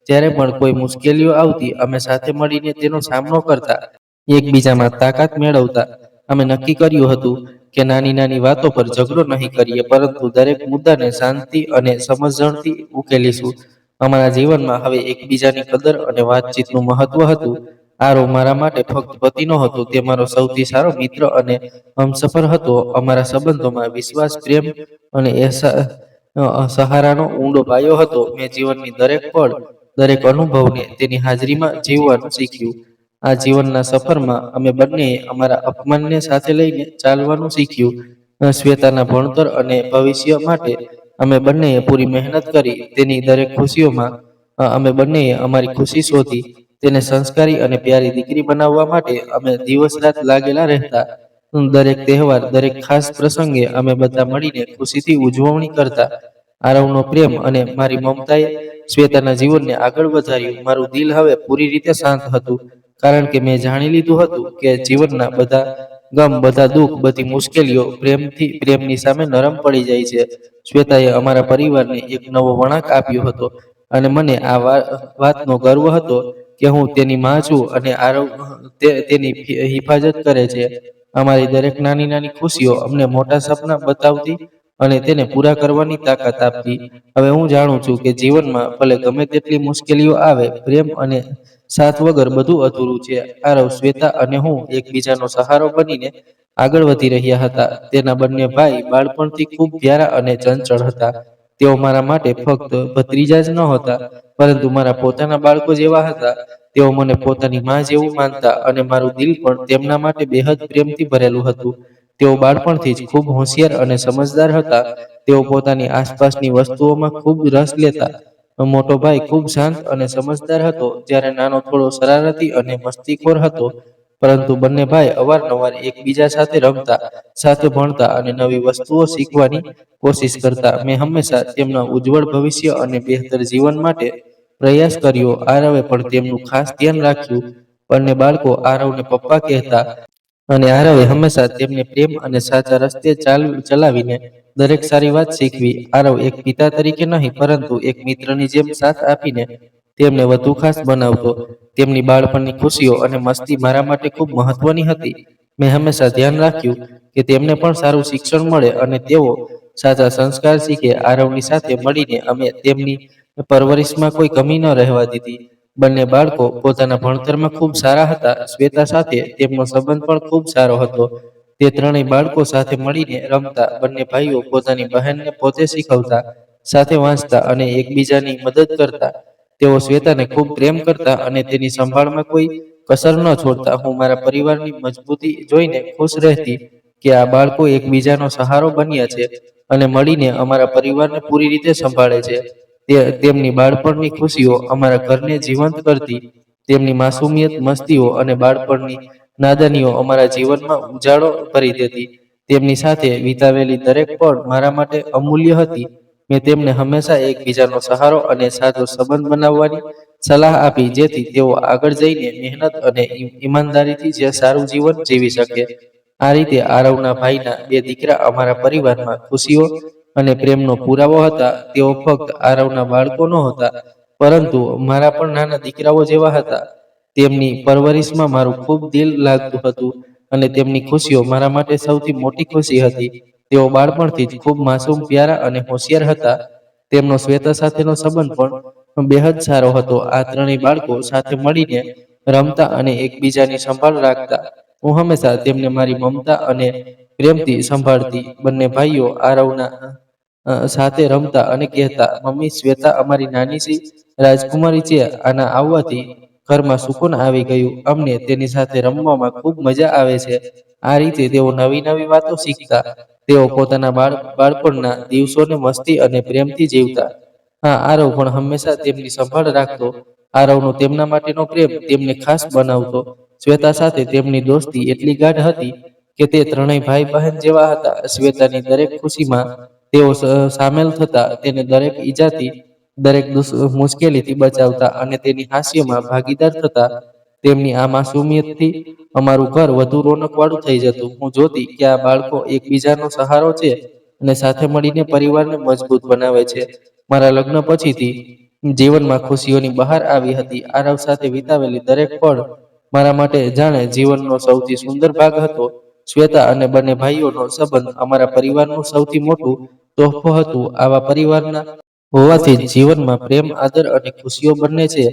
જ્યારે પણ કોઈ મુશ્કેલીઓ આવતી, અમે સાથે મળીને તેનો સામનો કરતા, એકબીજામાં તાકાત મેળવતા. અમે નક્કી કર્યું હતું કે નાની નાની વાતો પર ઝઘડો નહીં કરીએ, પરંતુ દરેક મુદ્દાને શાંતિ અને સમજણથી ઉકેલીશું. અમારા જીવનમાં હવે એકબીજાની કદર અને વાતચીતનું મહત્વ હતું. આરો મારા માટે ફક્ત પતિ નહોતો, તે મારો સૌથી સારો મિત્ર અને હમસફર હતો. અમારા સંબંધોમાં વિશ્વાસ, પ્રેમ અને સહારાનો ઊંડો પાયો હતો. મેં જીવનની દરેક પળ, દરેક અનુભવને તેની હાજરીમાં જીવવાનું શીખ્યું. આ જીવનના સફરમાં અમે બંનેએ અમારા અપમાનને સાથે લઈને ચાલવાનું શીખ્યું. શ્વેતાના ભણતર અને ભવિષ્ય માટે અમે બંનેએ પૂરી મહેનત કરી. તેની દરેક ખુશીઓમાં અમે બંનેએ અમારી ખુશી શોધી. તેને સંસ્કારી અને પ્યારી દીકરી બનાવવા માટે અમે દિવસ રાત લાગેલા રહેતા. દરેક તહેવાર, દરેક ખાસ પ્રસંગે અમે બધા મળીને ખુશીથી ઉજવણી કરતા. આરવનો પ્રેમ અને મારી મમતાએ શ્વેતાના જીવનને આગળ વધાર્યું. મારું દિલ હવે પૂરી રીતે શાંત હતું, કારણ કે મેં જાણી લીધું હતું કે જીવનના બધા ગમ, બધા દુઃખ, બધી મુશ્કેલીઓ પ્રેમની સામે નરમ પડી જાય છે. શ્વેતાએ અમારા પરિવારને એક નવો વળાંક આપ્યો હતો અને મને આ વાતનો ગર્વ હતો કે હું તેની માં છું અને આરવ તેની હિફાજત કરે છે. અમારી દરેક નાની નાની ખુશીઓ અમને મોટા સપના બતાવતી અને તેને પૂરા કરવાની તાકાત આપતી. હવે હું જાણું છું કે જીવનમાં ભલે ગમે તેટલી મુશ્કેલીઓ આવે, પ્રેમ અને સાથ વગર બધું અધૂરું છે. આરવ, શ્વેતા અને હું એકબીજાનો સહારો બનીને આગળ વધી રહ્યા હતા. તેના બંને ભાઈ બાળપણથી ખૂબ પ્યારા અને ચંચળ હતા. તેઓ મારા માટે ફક્ત ભત્રીજા જ નહોતા, પરંતુ મારા પોતાના બાળકો જેવા હતા. તેઓ મને પોતાની માં જેવું માનતા અને મારું દિલ પણ તેમના માટે બેહદ પ્રેમથી ભરેલું હતું. તેઓ બાળપણથી જ ખૂબ હોશિયાર અને સમજદાર હતા. તેઓ પોતાની આસપાસની વસ્તુઓમાં ખૂબ રસ લેતા. મોટો ભાઈ ખૂબ શાંત અને સમજદાર હતો, જ્યારે નાનો થોડો શરારતી અને મસ્તીખોર હતો. પરંતુ બંને ભાઈ અવારનવાર એકબીજા સાથે રમતા, સાથે ભણતા અને નવી વસ્તુઓ શીખવાની કોશિશ કરતા. મેં હંમેશા તેમના ઉજ્જવળ ભવિષ્ય અને બહેતર જીવન માટે પ્રયાસ કર્યો. આરવે પણ તેમનું ખાસ ધ્યાન રાખ્યું. બંને બાળકો આરવને પપ્પા કહેતા અને આરવે હંમેશા તેમને પ્રેમ અને સાચા રસ્તે ચલાવીને દરેક સારી વાત શીખવી. આરવ એક પિતા તરીકે નહીં, પરંતુ એક મિત્રની જેમ સાથ આપીને તેમને વધુ ખાસ બનાવતો. તેમની બાળપણની ખુશીઓ અને મસ્તી મારા માટે ખૂબ મહત્વની હતી. મેં હંમેશા ધ્યાન રાખ્યું કે તેમને પણ સારું શિક્ષણ મળે અને તેઓ સાચા સંસ્કાર શીખે. આરવની સાથે મળીને અમે તેમની પરવરિશમાં કોઈ કમી ન રહેવા દીધી. બંને બાળકો પોતાના ભણતરમાં ખૂબ સારા હતા. શ્વેતા સાથે તેમનો સંબંધ પણ ખૂબ સારો હતો. તે ત્રણેય બાળકો સાથે મળીને રમતા. બંને ભાઈઓ પોતાની બહેનને પોતે શીખવતા, સાથે વાંચતા અને એકબીજાની મદદ કરતા. તેઓ શ્વેતાને ખૂબ પ્રેમ કરતા અને તેની સંભાળમાં કોઈ કસર ન છોડતા. હું મારા પરિવારની મજબૂતી જોઈને ખુશ રહેતી કે આ બાળકો એકબીજાનો સહારો બન્યા છે અને મળીને અમારા પરિવારને પૂરી રીતે સંભાળે છે. તેમની બાળપણની ખુશીઓ અમારા ઘરને જીવંત કરતી. તેમની માસુમિયત, મસ્તીઓ અને બાળપણની નાદાનીઓ અમારા જીવનમાં ઉજાળો ભરી દેતી. તેમની સાથે વિતાવેલી દરેક પળ મારા માટે અમૂલ્ય હતી. મેં તેમને હંમેશા એકબીજાનો સહારો અને સાચો સંબંધ બનાવવાની સલાહ આપી, જેથી તેઓ આગળ જઈને મહેનત અને ઈમાનદારીથી જે સારું જીવન જીવી શકે. આ રીતે આરવના ભાઈના બે દીકરા અમારા પરિવારમાં ખુશીઓ અને પ્રેમનો પુરાવો હતા. તેઓ ફક્ત આરવના બાળકો નહોતા, પરંતુ મારા પણ નાના દીકરાઓ જેવા હતા. તેમની પરવરિશમાં મારું ખૂબ દિલ લાગતું હતું અને તેમની ખુશીઓ મારા માટે સૌથી મોટી ખુશી હતી. તેઓ બાળપણથી જ ખૂબ માસૂમ, પ્યારા અને હોશિયાર હતા. તેમનો શ્વેતા સાથેનો સંબંધ પણ બેહદ સારો હતો. આ ત્રણેય બાળકો સાથે મળીને રમતા અને એકબીજાની સંભાળ રાખતા. હું હંમેશા તેમને મારી મમતા અને પ્રેમથી સંભાળતી. બંને ભાઈઓ આરવના સાથે રમતા અને કહેતા, મમ્મી, શ્વેતા અમારી નાની સી રાજકુમારી છે. આના આવવાથી ઘરમાં સુકૂન આવી ગયું. અમને તેની સાથે રમવામાં ખૂબ મજા આવે છે. આ રીતે તેઓ નવી નવી વાતો શીખતા. તેઓ પોતાના બાળપણના દિવસોને મસ્તી અને પ્રેમથી જીવતા. હા, આરવ પણ હંમેશા તેમની સંભાળ રાખતો. આરવનો તેમના માટેનો પ્રેમ તેમને ખાસ બનાવતો. શ્વેતા સાથે તેમની દોસ્તી એટલી ગાઢ હતી કે તે ત્રણેય ભાઈ બહેન જેવા હતા. શ્વેતાની દરેક ખુશીમાં તેઓ સામેલ થતા, તેને દરેક ઈજાથી, દરેક મુશ્કેલીથી બચાવતા અને તેની હાસ્યમાં ભાગીદાર થતા. તેમની આ માસુમિયતથી અમારું ઘર વધુ રોનકવાળું થઈ જતું. હું જોતી કે આ બાળકો એકબીજાનો સહારો છે અને સાથે મળીને પરિવારને મજબૂત બનાવે છે. મારા લગ્ન પછીથી જીવનમાં ખુશીઓની બહાર આવી હતી. આરવ સાથે વિતાવેલી દરેક પળ મારા માટે જાણે જીવનનો સૌથી સુંદર ભાગ હતો. શ્વેતા અને બંને ભાઈઓનો સંબંધ અમારા પરિવારનું સૌથી મોટું તોહફો હતું. આવા પરિવારના હોવાથી જ જીવનમાં પ્રેમ, આદર અને ખુશીઓ બંને છે.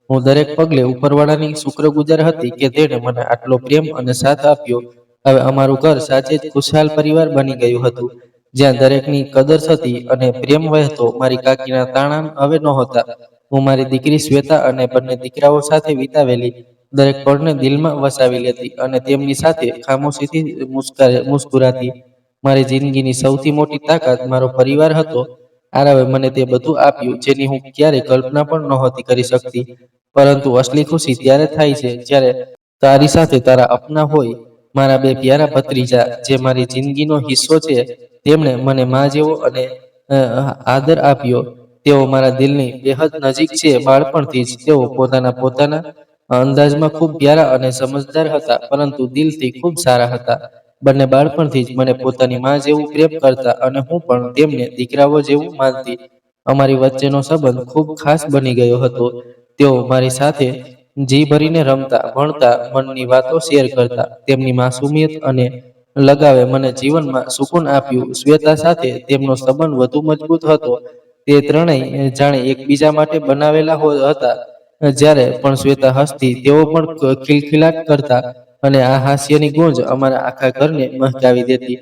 હું દરેક પગલે ઉપરવાળાની શુક્રગુજાર હતી કે તેણે મને આટલો પ્રેમ અને સાથ આપ્યો. હવે અમારું ઘર સાચે જ ખુશહાલ પરિવાર બની ગયું હતું, જ્યાં દરેકની કદર થતી અને પ્રેમ વહેતો. મારી કાકીના તાણા હવે નહોતા. હું મારી દીકરી શ્વેતા અને બંને દીકરાઓ સાથે વિતાવેલી દરેક પળને દિલમાં વસાવી લેતી અને તેમની સાથે ખામોશીથી મુસ્કુરાતી. મારી જિંદગીની સૌથી મોટી તાકાત મારો પરિવાર હતો. આરવે મને તે બધું આપ્યું જેની હું ક્યારેય કલ્પના પણ નહોતી કરી શકતી. પરંતુ અસલી ખુશી ત્યારે થાય છે જ્યારે તારી સાથે તારા અપના હોય. મારા બે પ્યારા ભત્રીજા, જે મારી જિંદગીનો હિસ્સો છે, તેમણે મને મા જેવો અને આદર આપ્યો. તેઓ મારા દિલની બેહદ નજીક છે. બાળપણથી જ તેઓ પોતાના અંદાજમાં ખૂબ પ્યારા અને સમજદાર હતા, પરંતુ દિલથી ખૂબ સારા હતા. બંને બાળપણથી જ મને પોતાની માં જેવું પ્રેમ કરતા અને હું પણ તેમને દીકરાઓ જેવું માનતી. અમારી વચ્ચેનો સંબંધ ખૂબ ખાસ બની ગયો હતો. તેઓ મારી સાથે જી ભરીને રમતા, ભણતા, મનની વાતો શેર કરતા. તેમની માસુમિયત અને લગાવે મને જીવનમાં સુકૂન આપ્યું. શ્વેતા સાથે તેમનો સંબંધ વધુ મજબૂત હતો. તે ત્રણેય જાણે એકબીજા માટે બનાવેલા હતા. જ્યારે પણ શ્વેતા હસતી, તેઓ પણ ખિલખિલાટ કરતા અને આ હાસ્યની ગૂંજ અમારા આખા ઘરને મહેકાવી દેતી.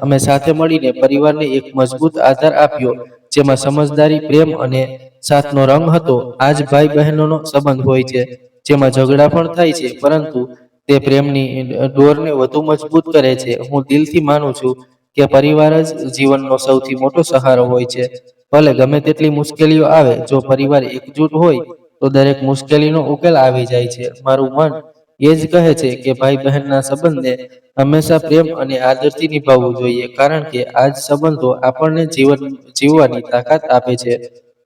અમે સાથે મળીને પરિવારને એક મજબૂત આધાર આપ્યો, જેમાં સમજદારી, પ્રેમ અને સાથનો રંગ હતો. આજ ભાઈ બહેનોનો સંબંધ હોય છે, જેમાં ઝઘડા પણ થાય છે, પરંતુ તે પ્રેમની ડોરને વધુ મજબૂત કરે છે. હું દિલથી માનું છું કે પરિવાર જ જીવનનો સૌથી મોટો સહારો હોય છે. ભલે ગમે તેટલી મુશ્કેલીઓ આવે, જો પરિવાર એકજૂટ હોય તો દરેક મુશ્કેલીનો ઉકેલ આવી જાય છે. મારું મન એ જ કહે છે કે ભાઈ બહેનના સંબંધને હંમેશા પ્રેમ અને આદરથી નિભાવવું જોઈએ, કારણ કે આ જ સંબંધો આપણને જીવન જીવવાની તાકાત આપે છે.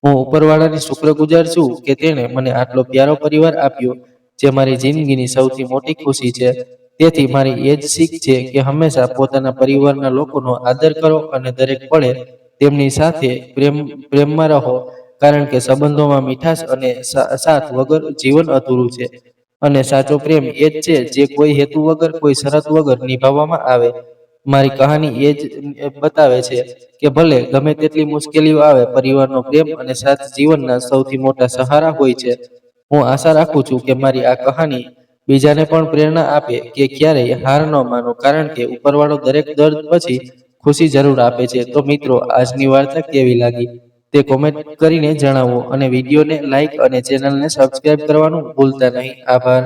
હું ઉપરવાળાની શુક્રગુજાર છું કે તેણે મને આટલો પ્યારો પરિવાર આપ્યો, જે મારી જિંદગીની સૌથી મોટી ખુશી છે. તેથી મારી એ જ શીખ છે કે હંમેશા પોતાના પરિવારના લોકોનો આદર કરો અને દરેક પળે તેમની સાથે પ્રેમમાં રહો, કારણ કે સંબંધોમાં મીઠાશ અને સાથ વગર જીવન અધૂરું છે. અને સાચો પ્રેમ એ જ છે જે કોઈ હેતુ વગર, કોઈ શરત વગર નિભાવવામાં આવે. મારી કહાની એ જ બતાવે છે કે ભલે ગમે તેટલી મુશ્કેલીઓ આવે, પરિવારનો પ્રેમ અને સાથ જીવનના સૌથી મોટા સહારા હોય છે. હું આશા રાખું છું કે મારી આ કહાની બીજાને પણ પ્રેરણા આપે કે ક્યારેય હાર ન માનો, કારણ કે ઉપરવાળો દરેક દર્દ પછી ખુશી જરૂર આપે છે. તો મિત્રો, આજની વાર્તા કેવી લાગી તે કોમેન્ટ કરીને જણાવો અને વિડીયોને લાઈક અને ચેનલને સબસ્ક્રાઇબ કરવાનું ભૂલતા નહીં. આભાર.